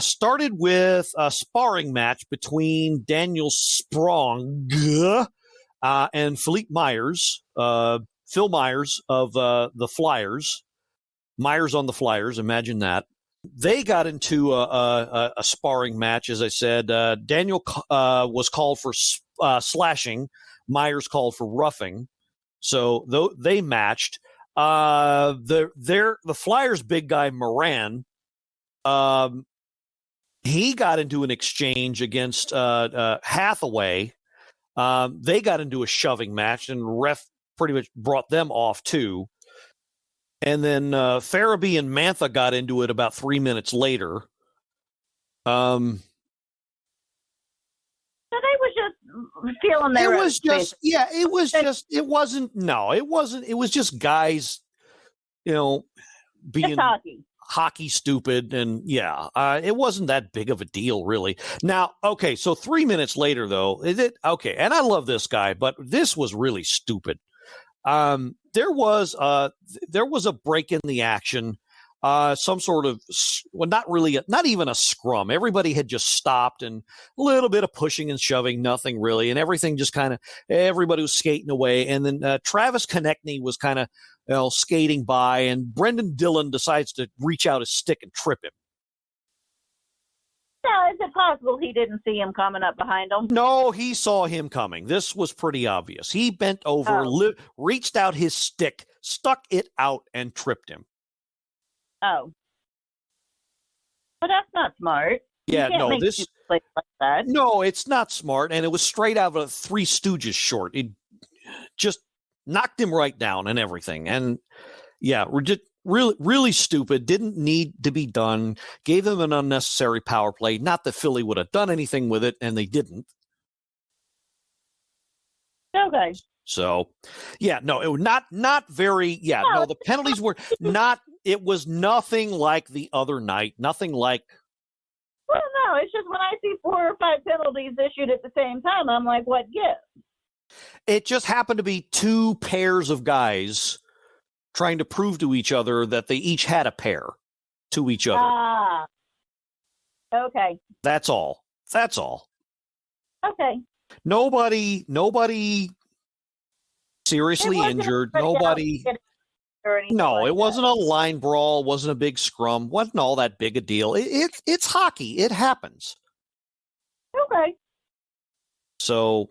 Started with a sparring match between Daniel Sprong and Philippe Myers, Phil Myers of the Flyers. Myers on the Flyers, imagine that. They got into a sparring match, as I said. Daniel was called for slashing. Myers called for roughing. So they matched. The Flyers' big guy Moran, he got into an exchange against Hathaway. They got into a shoving match, and ref pretty much brought them off too. And then Farabee and Mantha got into it about 3 minutes later. So they were just feeling their. It was just guys, being talking. hockey stupid, and it wasn't that big of a deal, really. Now, okay, so 3 minutes later, though, and I love this guy, but this was really stupid. There was a break in the action, some sort of, not even a scrum. Everybody had just stopped, and a little bit of pushing and shoving, nothing really, and everything just everybody was skating away, and then Travis Konechny was kind of skating by, and Brendan Dillon decides to reach out his stick and trip him. Now, is it possible he didn't see him coming up behind him? No, he saw him coming. This was pretty obvious. He bent over, reached out his stick, stuck it out, and tripped him. Oh. But that's not smart. Yeah, no, like that. No, it's not smart, and it was straight out of a Three Stooges short. It just knocked him right down and everything. And yeah, really, really stupid. Didn't need to be done. Gave them an unnecessary power play. Not that Philly would have done anything with it, and they didn't. Okay. So, yeah, no, it was not very. Yeah, no, the penalties were not. It was nothing like the other night. Nothing like. Well, no, it's just when I see 4 or 5 penalties issued at the same time, I'm like, what gives? It just happened to be 2 pairs of guys trying to prove to each other that they each had a pair to each other. Ah. Okay. That's all. Okay. Nobody seriously injured. Nobody. No, it wasn't a line brawl. Wasn't a big scrum. Wasn't all that big a deal. It's hockey. It happens. Okay. So,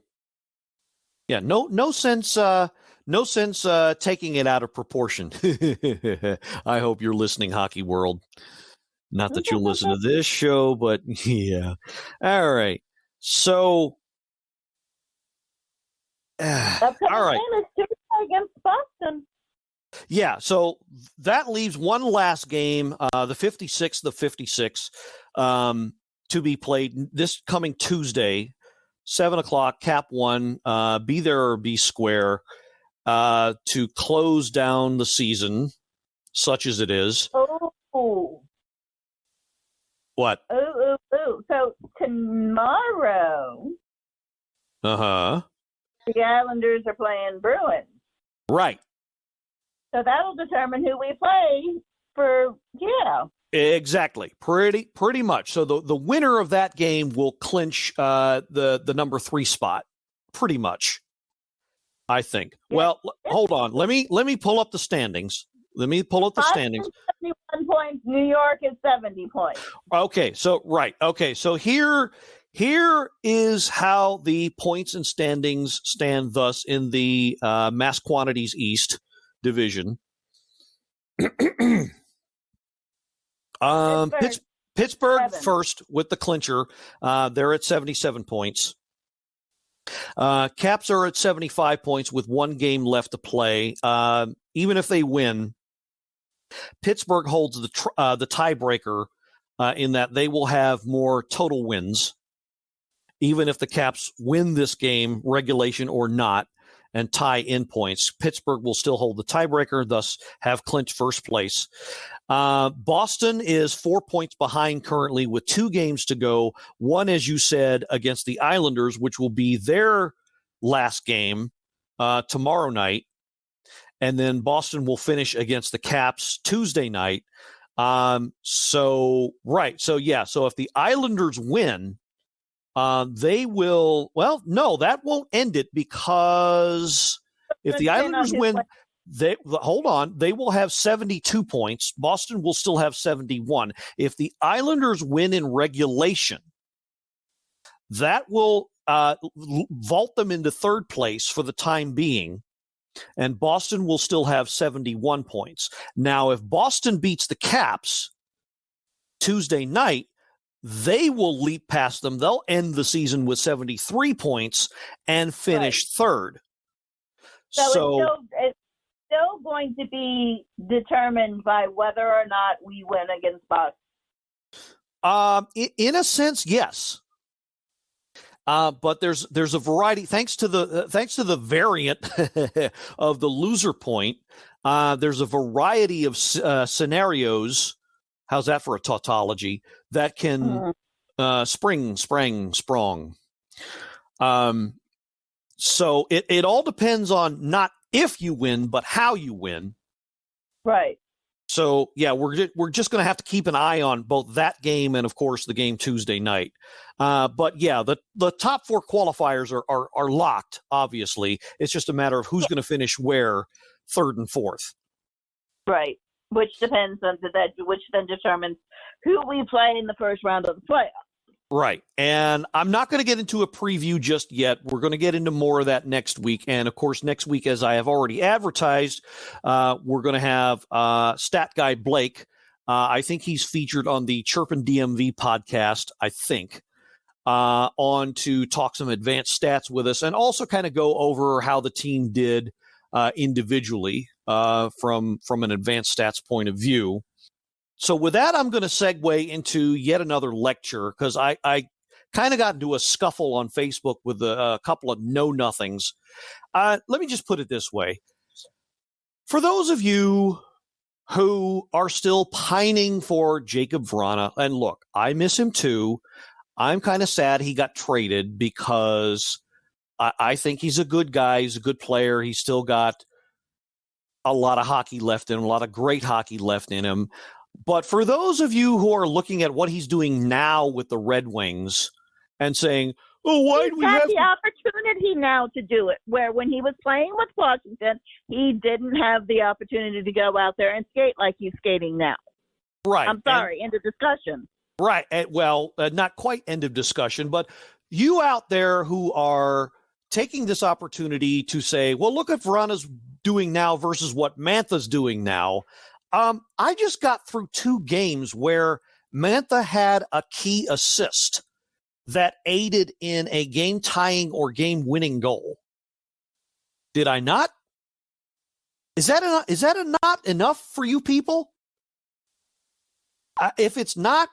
yeah, no sense taking it out of proportion. I hope you're listening, Hockey World. Not that you'll listen to this show, but yeah. All right. So, all right. Game is Tuesday against Boston. Yeah, so that leaves one last game, the 56th of 56, to be played this coming Tuesday, 7 o'clock, Cap 1, be there or be square, to close down the season, such as it is. Oh. What? Oh. So tomorrow, the Islanders are playing Bruins. Right. So that'll determine who we play for, Exactly. Pretty much. So the winner of that game will clinch the number 3 spot. Pretty much, I think. Yeah. Well, hold on. Let me pull up the standings. Standings. 71 points. New York is 70 points. Okay. So right. Okay. So here is how the points and standings stand thus in the mass quantities East division. Pittsburgh first with the clincher. They're at 77 points. Caps are at 75 points with 1 game left to play. Even if they win, Pittsburgh holds the tiebreaker in that they will have more total wins, even if the Caps win this game, regulation or not, and tie in points. Pittsburgh will still hold the tiebreaker, thus have clinched first place. Boston is 4 points behind currently with 2 games to go. One, as you said, against the Islanders, which will be their last game tomorrow night. And then Boston will finish against the Caps Tuesday night. So if the Islanders win, they will, well, no, that won't end it, because if the Islanders win, they will have 72 points. Boston will still have 71. If the Islanders win in regulation, that will vault them into 3rd place for the time being, and Boston will still have 71 points. Now, if Boston beats the Caps Tuesday night, they will leap past them. They'll end the season with 73 points and finish 3rd. So it's still going to be determined by whether or not we win against Boston. In a sense, yes. But there's a variety, thanks to the variant of the loser point. There's a variety of scenarios How's that for a tautology? That can sprung. So it all depends on not if you win, but how you win. Right. So, yeah, we're just going to have to keep an eye on both that game and, of course, the game Tuesday night. But, yeah, the top 4 qualifiers are locked, obviously. It's just a matter of who's going to finish where, 3rd and 4th. Right. Which depends on which then determines who we play in the first round of the playoffs. Right. And I'm not going to get into a preview just yet. We're going to get into more of that next week. And, of course, next week, as I have already advertised, we're going to have Stat Guy Blake. I think he's featured on the Chirpin DMV podcast, I think, on to talk some advanced stats with us and also kind of go over how the team did individually from an advanced stats point of view. So with that, I'm going to segue into yet another lecture because I kind of got into a scuffle on Facebook with a couple of know-nothings. Let me just put it this way. For those of you who are still pining for Jacob Vrana, and look, I miss him too. I'm kind of sad he got traded because I think he's a good guy. He's a good player. He's still got a lot of hockey left in him, a lot of great hockey left in him. But for those of you who are looking at what he's doing now with the Red Wings and saying, oh, why do we have the opportunity now to do it, where when he was playing with Washington, he didn't have the opportunity to go out there and skate like he's skating now. Right. I'm sorry, end of discussion. Right. Well, not quite end of discussion, but you out there who are taking this opportunity to say, well, look at Vrana's doing now versus what Mantha's doing now. I just got through 2 games where Mantha had a key assist that aided in a game-tying or game-winning goal. Did I not? Is that not enough for you people? If it's not,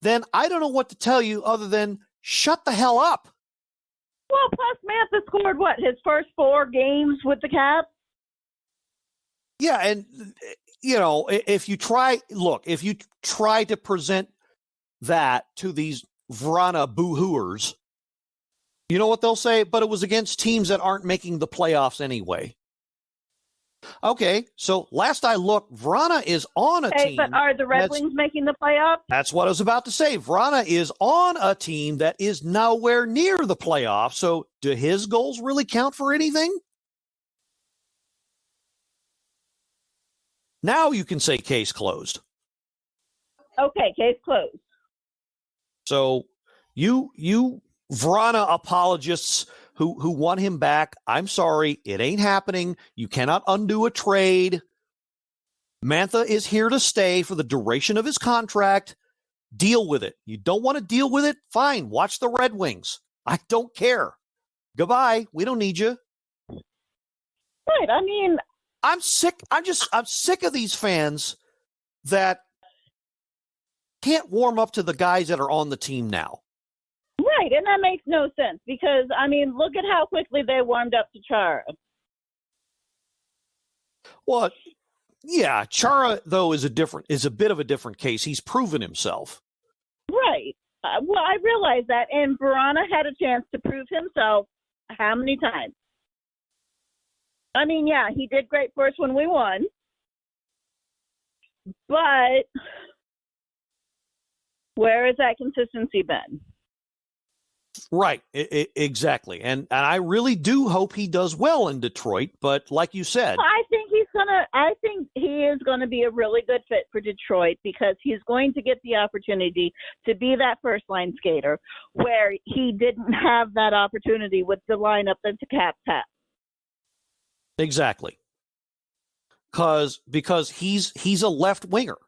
then I don't know what to tell you other than shut the hell up. Well, plus Mantha scored, his first 4 games with the Caps? Yeah, and if you try to present that to these Vrana boo-hooers, you know what they'll say? But it was against teams that aren't making the playoffs anyway. Okay, so last I looked, Vrana is on a team. But are the Red Wings making the playoffs? That's what I was about to say. Vrana is on a team that is nowhere near the playoffs. So do his goals really count for anything? Now you can say case closed. Okay, case closed. So you Vrana apologists who want him back, I'm sorry, it ain't happening. You cannot undo a trade. Mantha is here to stay for the duration of his contract. Deal with it. You don't want to deal with it? Fine, watch the Red Wings. I don't care. Goodbye. We don't need you. Right, I mean, I'm sick. I'm sick of these fans that can't warm up to the guys that are on the team now. Right, and that makes no sense because, I mean, look at how quickly they warmed up to Chara. Well, yeah, Chara, though, is a bit of a different case. He's proven himself. Right. Well, I realize that, and Vrana had a chance to prove himself how many times? I mean, yeah, he did great first when we won, but where has that consistency been? Right, exactly, and I really do hope he does well in Detroit. But like you said, I think he is gonna be a really good fit for Detroit because he's going to get the opportunity to be that first line skater where he didn't have that opportunity with the lineup that the Caps had. Exactly, because he's a left winger,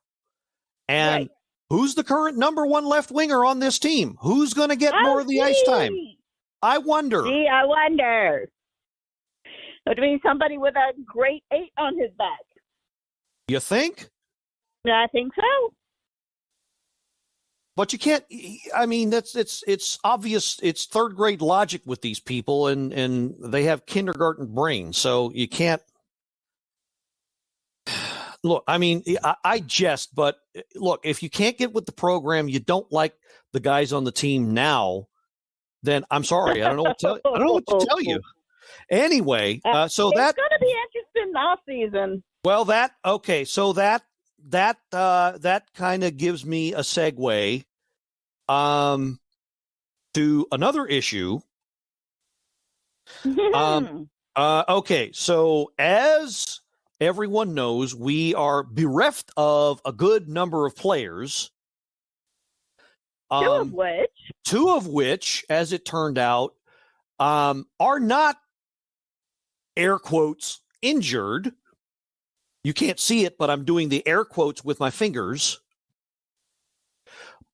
and. Right. Who's the current number 1 left winger on this team? Who's going to get more of the ice time? I wonder. Gee, I wonder. It would be somebody with a great 8 on his back. You think? I think so. But you can't. I mean, it's obvious. It's 3rd grade logic with these people, and they have kindergarten brains, so you can't. Look, I mean, I jest, but look, if you can't get with the program, you don't like the guys on the team now, then I'm sorry. I don't know what to tell you. Anyway, so it's that going to be interesting off season. Well, so that kind of gives me a segue to another issue. Okay, so as everyone knows, we are bereft of a good number of players. Two of which, as it turned out, are not, air quotes, injured. You can't see it, but I'm doing the air quotes with my fingers,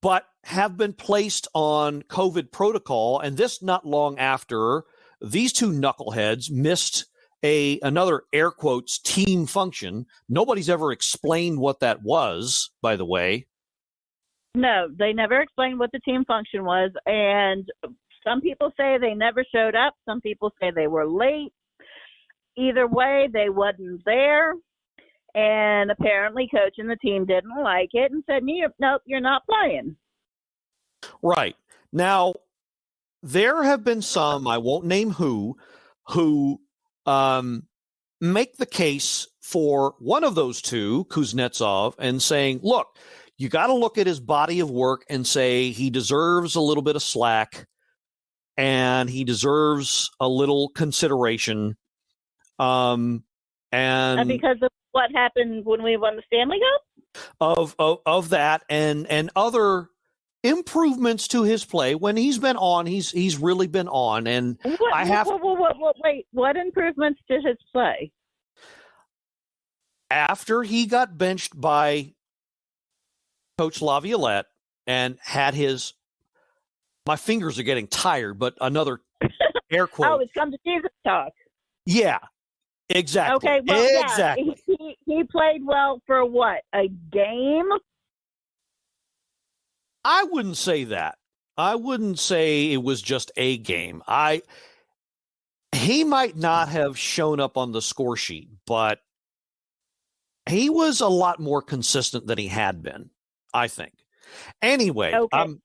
but have been placed on COVID protocol, and this not long after these two knuckleheads missed another air quotes team function. Nobody's ever explained what that was, by the way. No, they never explained what the team function was, and some people say they never showed up. Some people say they were late. Either way, they wasn't there, and apparently coach and the team didn't like it and said, nope, you're not playing. Right. Now, there have been some, I won't name who make the case for one of those two, Kuznetsov, and saying, look, you got to look at his body of work and say he deserves a little bit of slack and he deserves a little consideration. And because of what happened when we won the Stanley Cup? Of that and other improvements to his play. When he's been on, he's really been on. And wait, what improvements to his play? After he got benched by Coach Laviolette and had my fingers are getting tired, but another air quote. Oh, it's come to Jesus talk. Yeah, exactly. Okay, well, exactly. Yeah, he played well for what, a game? I wouldn't say that. I wouldn't say it was just a game. He might not have shown up on the score sheet, but he was a lot more consistent than he had been, I think. Anyway, okay.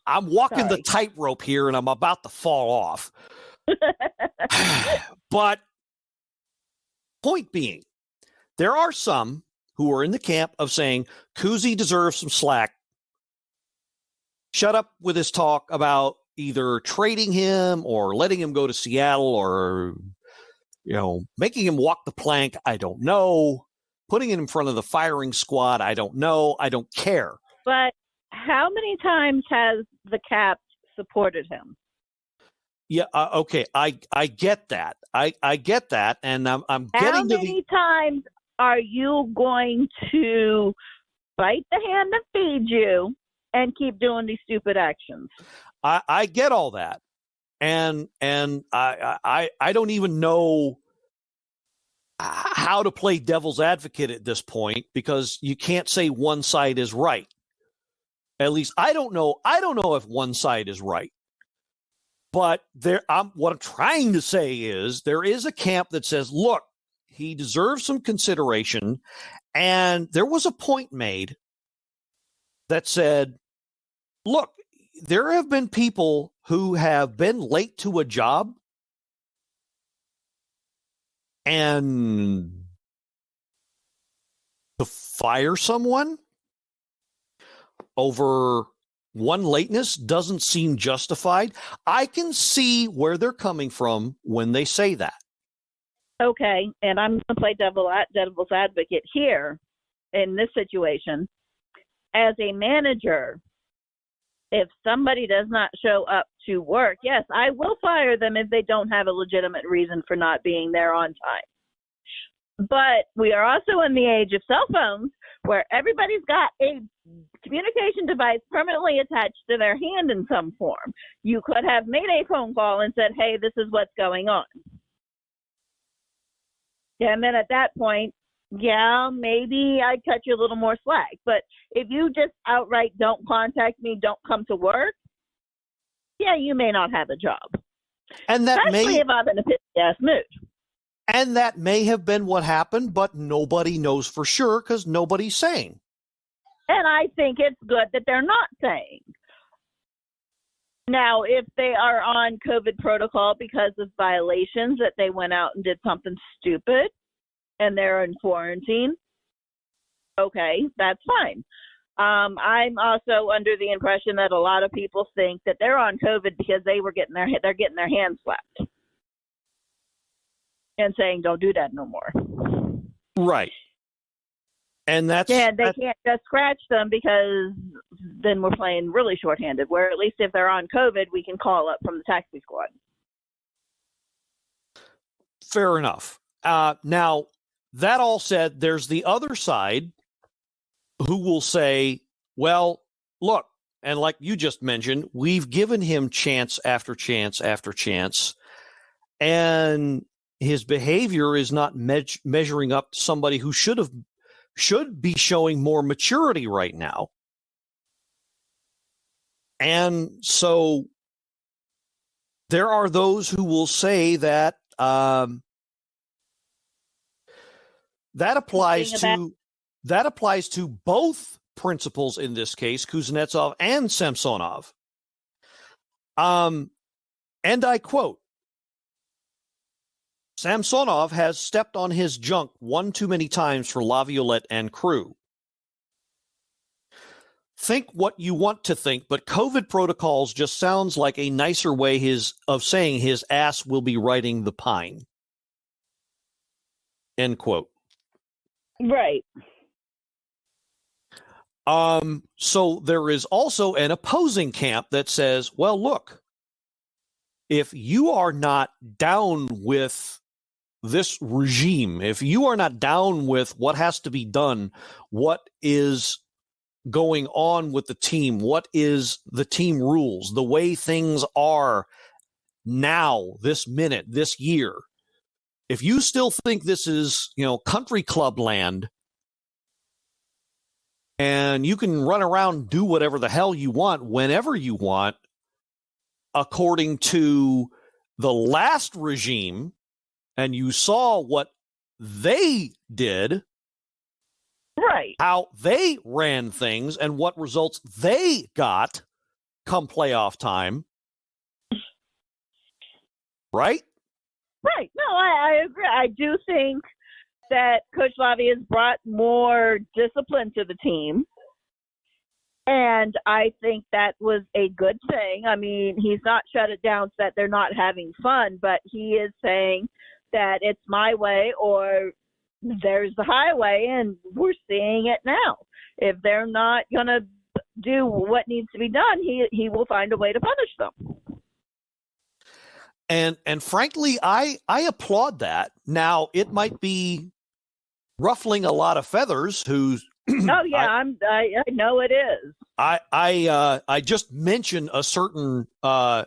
I'm walking the tightrope here, and I'm about to fall off. But point being, there are some who are in the camp of saying Kuzi deserves some slack. Shut up with his talk about either trading him or letting him go to Seattle or, making him walk the plank. I don't know. Putting it in front of the firing squad. I don't know. I don't care. But how many times has the Cap supported him? Yeah. Okay. I get that. I get that. And I'm getting how many times are you going to bite the hand that feeds you and keep doing these stupid actions? I get all that. And I don't even know how to play devil's advocate at this point, because you can't say one side is right. At least I don't know if one side is right. But what I'm trying to say is there is a camp that says, look, he deserves some consideration. And there was a point made that said, look, there have been people who have been late to a job and to fire someone over one lateness doesn't seem justified. I can see where they're coming from when they say that. Okay, and I'm going to play devil's advocate here in this situation. As a manager, if somebody does not show up to work, yes, I will fire them if they don't have a legitimate reason for not being there on time. But we are also in the age of cell phones where everybody's got a communication device permanently attached to their hand in some form. You could have made a phone call and said, hey, this is what's going on. And then at that point, yeah, maybe I'd cut you a little more slack. But if you just outright don't contact me, don't come to work, yeah, you may not have a job. And that especially if I'm in a pissy-ass mood. And that may have been what happened, but nobody knows for sure because nobody's saying. And I think it's good that they're not saying. Now, if they are on COVID protocol because of violations, that they went out and did something stupid and they're in quarantine, okay, that's fine. I'm also under the impression that a lot of people think that they're on COVID because they're getting their hands slapped and saying, don't do that no more. Right. And they can't just scratch them because then we're playing really shorthanded, where at least if they're on COVID, we can call up from the taxi squad. Fair enough. Now, that all said, there's the other side who will say, well, look, and like you just mentioned, we've given him chance after chance after chance, and his behavior is not measuring up to somebody who should be showing more maturity right now. And so there are those who will say that that applies to both principals in this case, Kuznetsov and Samsonov. And I quote, Samsonov has stepped on his junk one too many times for Laviolette and crew. Think what you want to think, but COVID protocols just sounds like a nicer way of saying his ass will be riding the pine. End quote. Right. So there is also an opposing camp that says, well, look, if you are not down with this regime, if you are not down with what has to be done, what is going on with the team, what is the team rules, the way things are now, this minute, this year, if you still think this is, country club land and you can run around and do whatever the hell you want, whenever you want, according to the last regime, and you saw what they did, right? How they ran things and what results they got come playoff time, right? Right. No, I agree. I do think that Coach Lavi has brought more discipline to the team. And I think that was a good thing. I mean, he's not shut it down so that they're not having fun, but he is saying that it's my way or there's the highway, and we're seeing it now. If they're not going to do what needs to be done, he will find a way to punish them. And frankly, I applaud that. Now, it might be ruffling a lot of feathers who's oh yeah, I know it is. I just mentioned a certain ever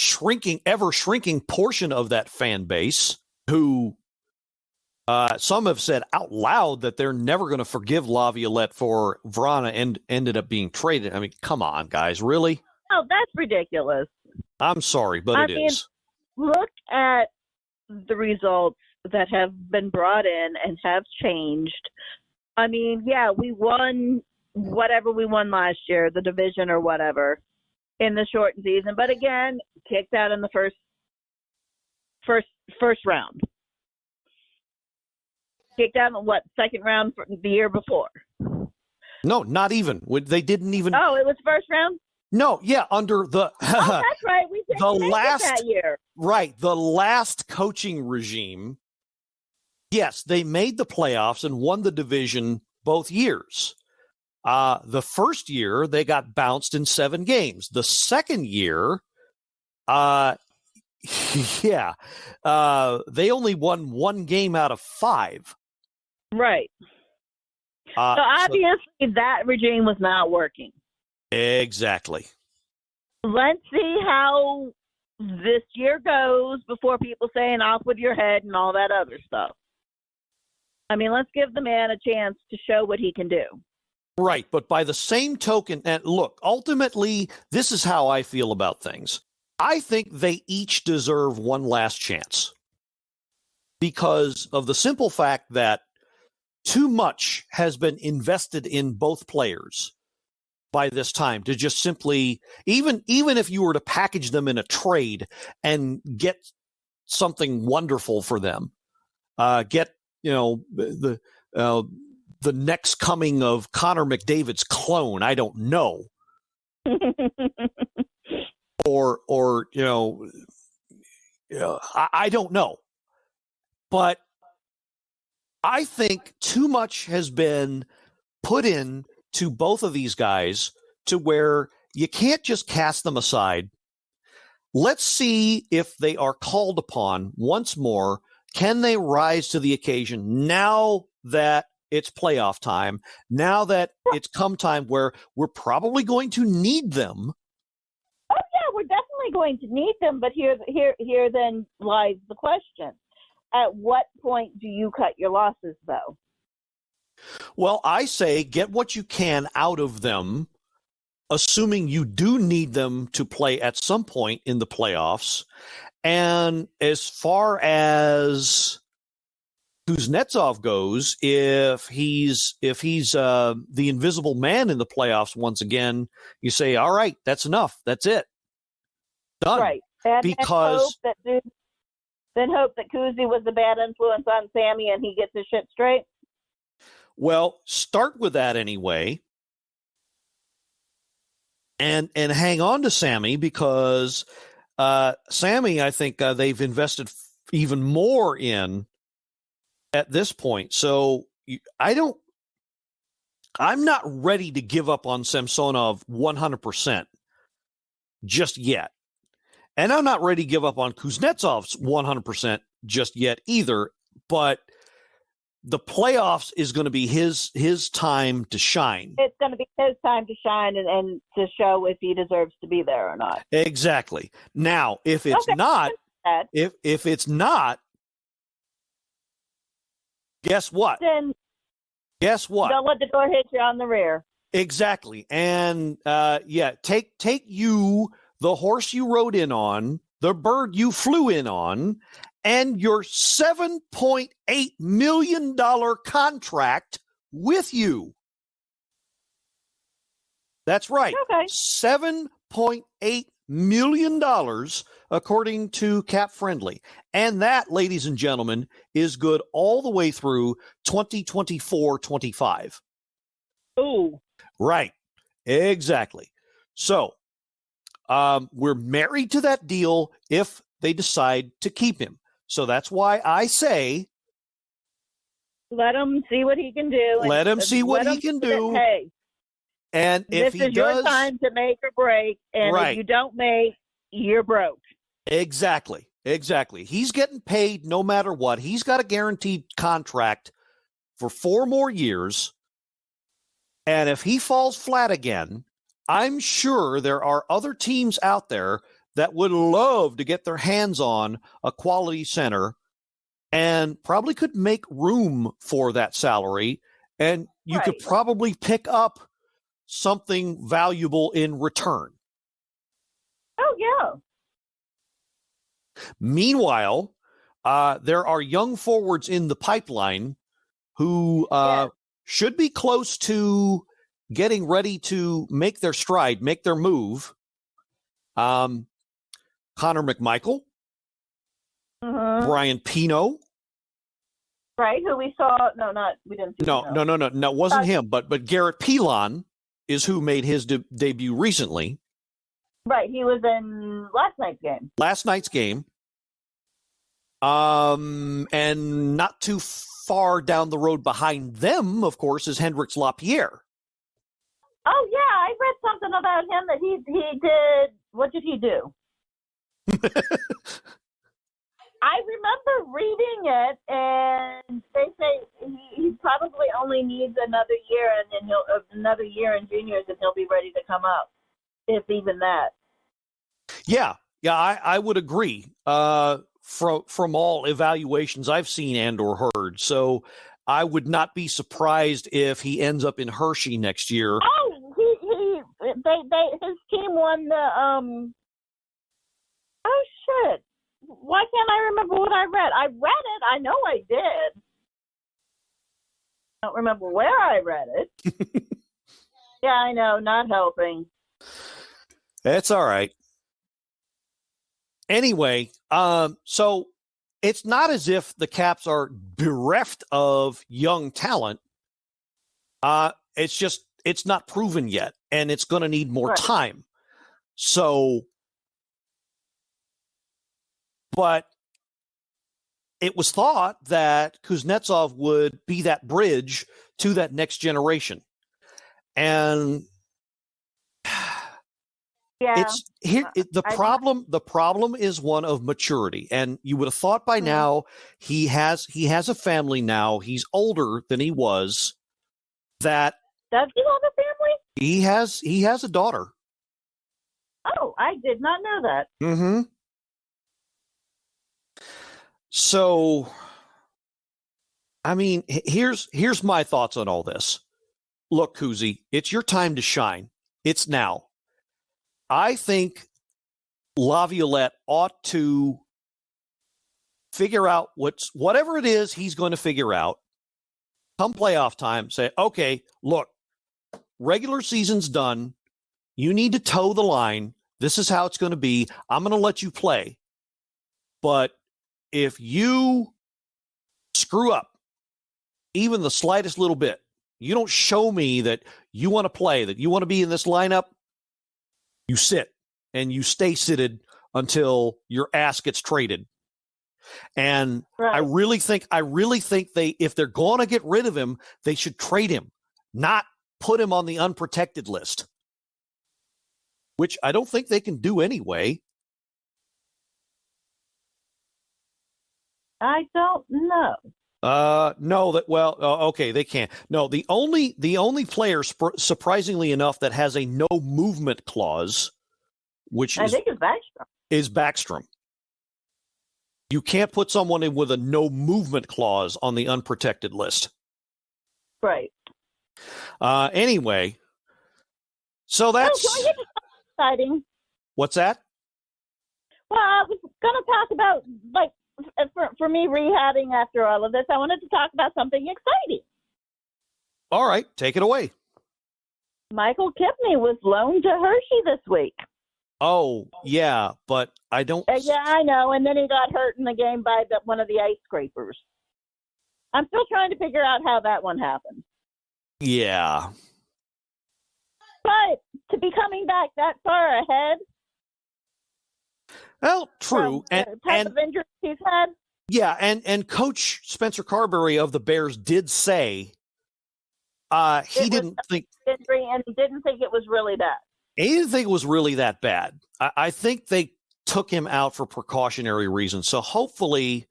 shrinking portion of that fan base who some have said out loud that they're never going to forgive Laviolette for Vrana and ended up being traded. I mean, come on, guys, really? Oh, that's ridiculous. I'm sorry, but it is. Look at the results that have been brought in and have changed. I mean, yeah, we won whatever we won last year, the division or whatever, in the shortened season. But again, kicked out in the first round. Kicked out in second round for the year before? No, not even. They didn't even. Oh, it was first round? No, yeah, under the. Oh, that's right. We didn't make it that year. Right, the last coaching regime. Yes, they made the playoffs and won the division both years. The first year, they got bounced in 7 games. The second year, they only won 1 game out of 5. Right. So obviously that regime was not working. Exactly. Let's see how this year goes before people saying off with your head and all that other stuff. I mean, let's give the man a chance to show what he can do. Right, but by the same token, and look, ultimately, this is how I feel about things. I think they each deserve one last chance. because of the simple fact that too much has been invested in both players by this time to just simply, even if you were to package them in a trade and get something wonderful for them, get, the next coming of Connor McDavid's clone, I don't know. or I don't know. But I think too much has been put in to both of these guys to where you can't just cast them aside. Let's see if they are called upon once more. Can they rise to the occasion now that it's playoff time, now that it's come time where we're probably going to need them? Oh, yeah, we're definitely going to need them, but here then lies the question. At what point do you cut your losses, though? Well, I say get what you can out of them, assuming you do need them to play at some point in the playoffs. And as far as Kuznetsov goes, if he's the invisible man in the playoffs once again, you say, all right, that's enough. That's it. Done. Right. And because hope that Kuzi was a bad influence on Sammy and he gets his shit straight. Well, start with that anyway. And hang on to Sammy because Sammy, I think they've invested even more in at this point. So I'm not ready to give up on Samsonov 100% just yet. And I'm not ready to give up on Kuznetsov's 100% just yet either. But the playoffs is going to be his time to shine. It's going to be his time to shine and to show if he deserves to be there or not. Exactly. Now, if it's not, if it's not, guess what? Then guess what? Don't let the door hit you on the rear. Exactly. And take you, the horse you rode in on, the bird you flew in on, and your $7.8 million contract with you. That's right. Okay. $7.8 million, according to Cap Friendly. And that, ladies and gentlemen, is good all the way through 2024-25. Ooh. Right. Exactly. So we're married to that deal if they decide to keep him. So that's why I say, let him see what he can do. Let him see what he can do. Hey, and if he does, this is your time to make or break. And right. If you don't make, you're broke. Exactly. He's getting paid no matter what. He's got a guaranteed contract for 4 more years. And if he falls flat again, I'm sure there are other teams out there that would love to get their hands on a quality center and probably could make room for that salary. And you could probably pick up something valuable in return. Oh, yeah. Meanwhile, there are young forwards in the pipeline who should be close to getting ready to make their stride, make their move. Connor McMichael, Brian Pino. Right, who we saw. We didn't see No, it wasn't him, but Garrett Pilon is who made his debut recently. Right, he was in last night's game. And not too far down the road behind them, of course, is Hendrix Lapierre. Oh, yeah, I read something about him that he did. What did he do? I remember reading it, and they say he probably only needs another year, and then another year in juniors, and he'll be ready to come up, if even that. Yeah, I would agree. From all evaluations I've seen and or heard, so I would not be surprised if he ends up in Hershey next year. Oh, his team won the Oh shit! why can't I remember what I read? I read it. I know I did. I don't remember where I read it. Yeah, I know. Not helping. That's all right. Anyway, so it's not as if the Caps are bereft of young talent. It's just it's not proven yet, and it's going to need more time. So, but it was thought that Kuznetsov would be that bridge to that next generation. And the problem is one of maturity. And you would have thought by now he has a family now. He's older than he was. Does he have a family? He has a daughter. Oh, I did not know that. Mm-hmm. So, I mean, here's my thoughts on all this. Look, Kuzi, it's your time to shine. It's now. I think Laviolette ought to figure out whatever it is he's going to figure out. Come playoff time, say, okay, look, regular season's done. You need to toe the line. This is how it's going to be. I'm going to let you play. But if you screw up even the slightest little bit, you don't show me that you want to play, that you want to be in this lineup, you sit and you stay seated until your ass gets traded. And I really think if they're going to get rid of him, they should trade him, not put him on the unprotected list, which I don't think they can do anyway. I don't know. Okay, they can't. No, the only player, surprisingly enough, that has a no movement clause, which I think is Backstrom. You can't put someone in with a no movement clause on the unprotected list. Right. Anyway, so that's exciting. What's that? Well, I was going to talk about, like, for me rehabbing after all of this, I wanted to talk about something exciting. All right, take it away. Michael Kipney was loaned to Hershey this week. Oh, yeah, but I don't... Yeah, I know, and then he got hurt in the game by one of the ice scrapers. I'm still trying to figure out how that one happened. Yeah. But to be coming back that far ahead... Well, true. And type of injuries he's had. Yeah, and Coach Spencer Carberry of the Bears did say he didn't think injury, and he didn't think it was really bad. He didn't think it was really that bad. I think they took him out for precautionary reasons. So hopefully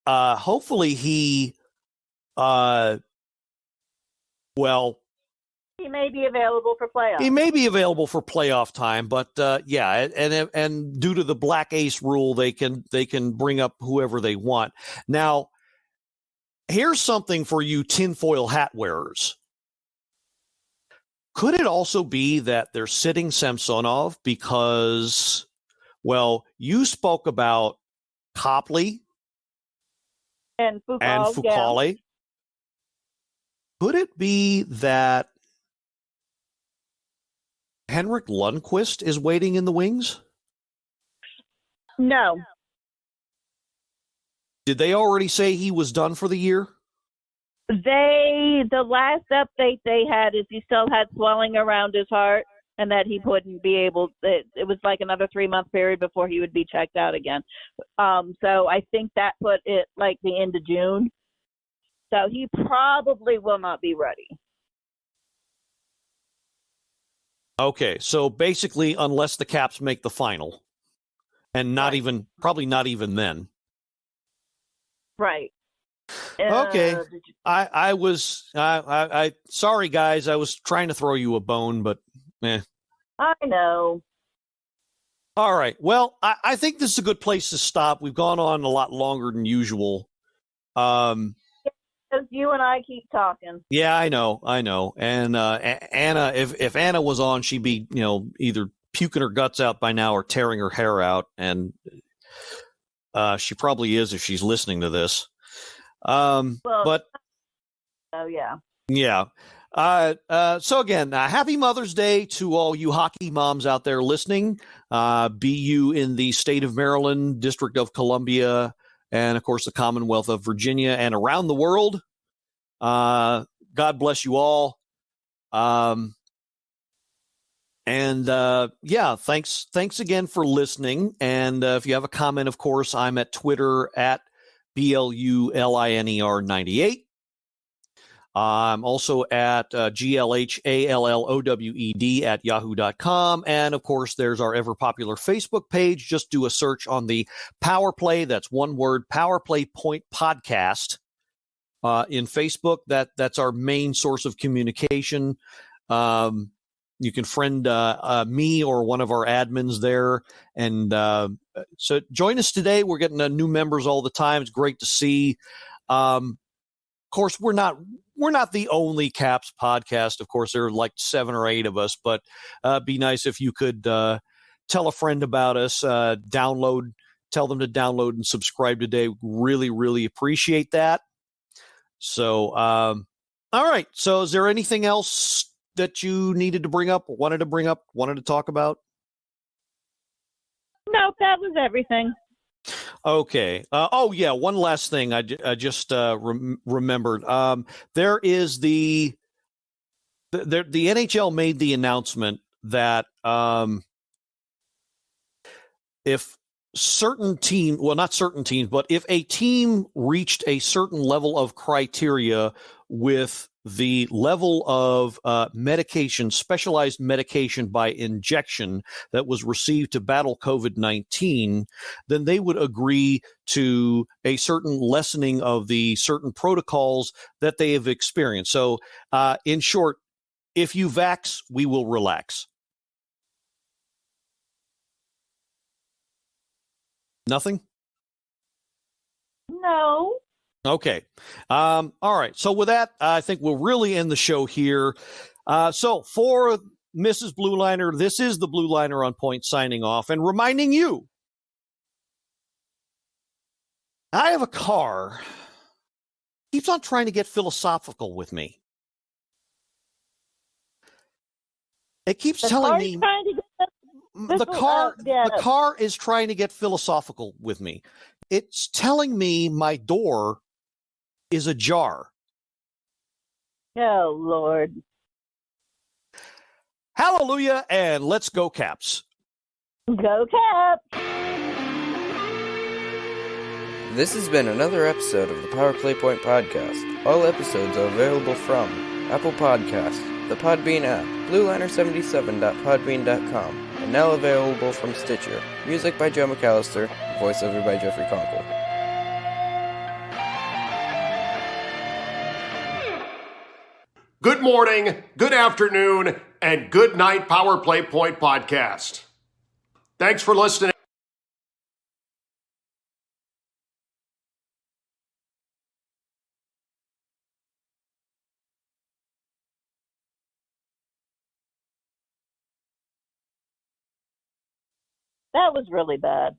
he, he may be available for playoff. He may be available for playoff time, but yeah, and due to the black ace rule, they can bring up whoever they want. Now, here's something for you tinfoil hat wearers. Could it also be that they're sitting Samsonov because, well, you spoke about Copley and Foucault? Yeah. Could it be that Henrik Lundqvist is waiting in the wings? No. Did they already say he was done for the year? The last update they had is he still had swelling around his heart and that he wouldn't be able, it was like another 3-month period before he would be checked out again. So I think that put it like the end of June. So he probably will not be ready. Okay, so basically, unless the Caps make the final, and probably not even then. Right. Okay. I sorry guys, I was trying to throw you a bone, but I know. All right. Well, I think this is a good place to stop. We've gone on a lot longer than usual. Because you and I keep talking. Yeah, I know. And Anna, if Anna was on, she'd be, either puking her guts out by now or tearing her hair out. And She probably is if she's listening to this. Well, oh yeah. Yeah. So again, happy Mother's Day to all you hockey moms out there listening. Be you in the state of Maryland, District of Columbia, and of course the Commonwealth of Virginia and around the world. God bless you all. Thanks again for listening. And if you have a comment, of course, I'm at Twitter at BLULINER98. I'm also at GLHALLOWED at yahoo.com. And of course, there's our ever popular Facebook page. Just do a search on the Power Play. That's one word, Power Play Point Podcast. In Facebook, that's our main source of communication. You can friend me or one of our admins there. And so join us today. We're getting new members all the time. It's great to see. Of course, we're not the only Caps podcast. Of course, there are like 7 or 8 of us, but be nice if you could tell a friend about us, tell them to download and subscribe today. Really, really appreciate that. So, all right. So is there anything else that you needed to bring up, wanted to talk about? No, that was everything. Okay. One last thing I just remembered. There is the NHL made the announcement that if certain team, well, not certain teams, but if a team reached a certain level of criteria with the level of medication, specialized medication by injection that was received to battle COVID-19, then they would agree to a certain lessening of the certain protocols that they have experienced. So, in short, if you vax, we will relax. Nothing? No. Okay. All right. So with that, I think we'll really end the show here. So for Mrs. Blueliner, this is the Blueliner on Point signing off and reminding you, I have a car. Keeps on trying to get philosophical with me. It keeps telling me the car is trying to get philosophical with me. It's telling me my door is ajar. Oh, Lord. Hallelujah, and let's go Caps. Go Caps. This has been another episode of the Power Play Point Podcast. All episodes are available from Apple Podcasts, the Podbean app, blueliner77.podbean.com, and now available from Stitcher. Music by Joe McAllister, voiceover by Jeffrey Conkle. Good morning, good afternoon, and good night, Power Play Point Podcast. Thanks for listening. That was really bad.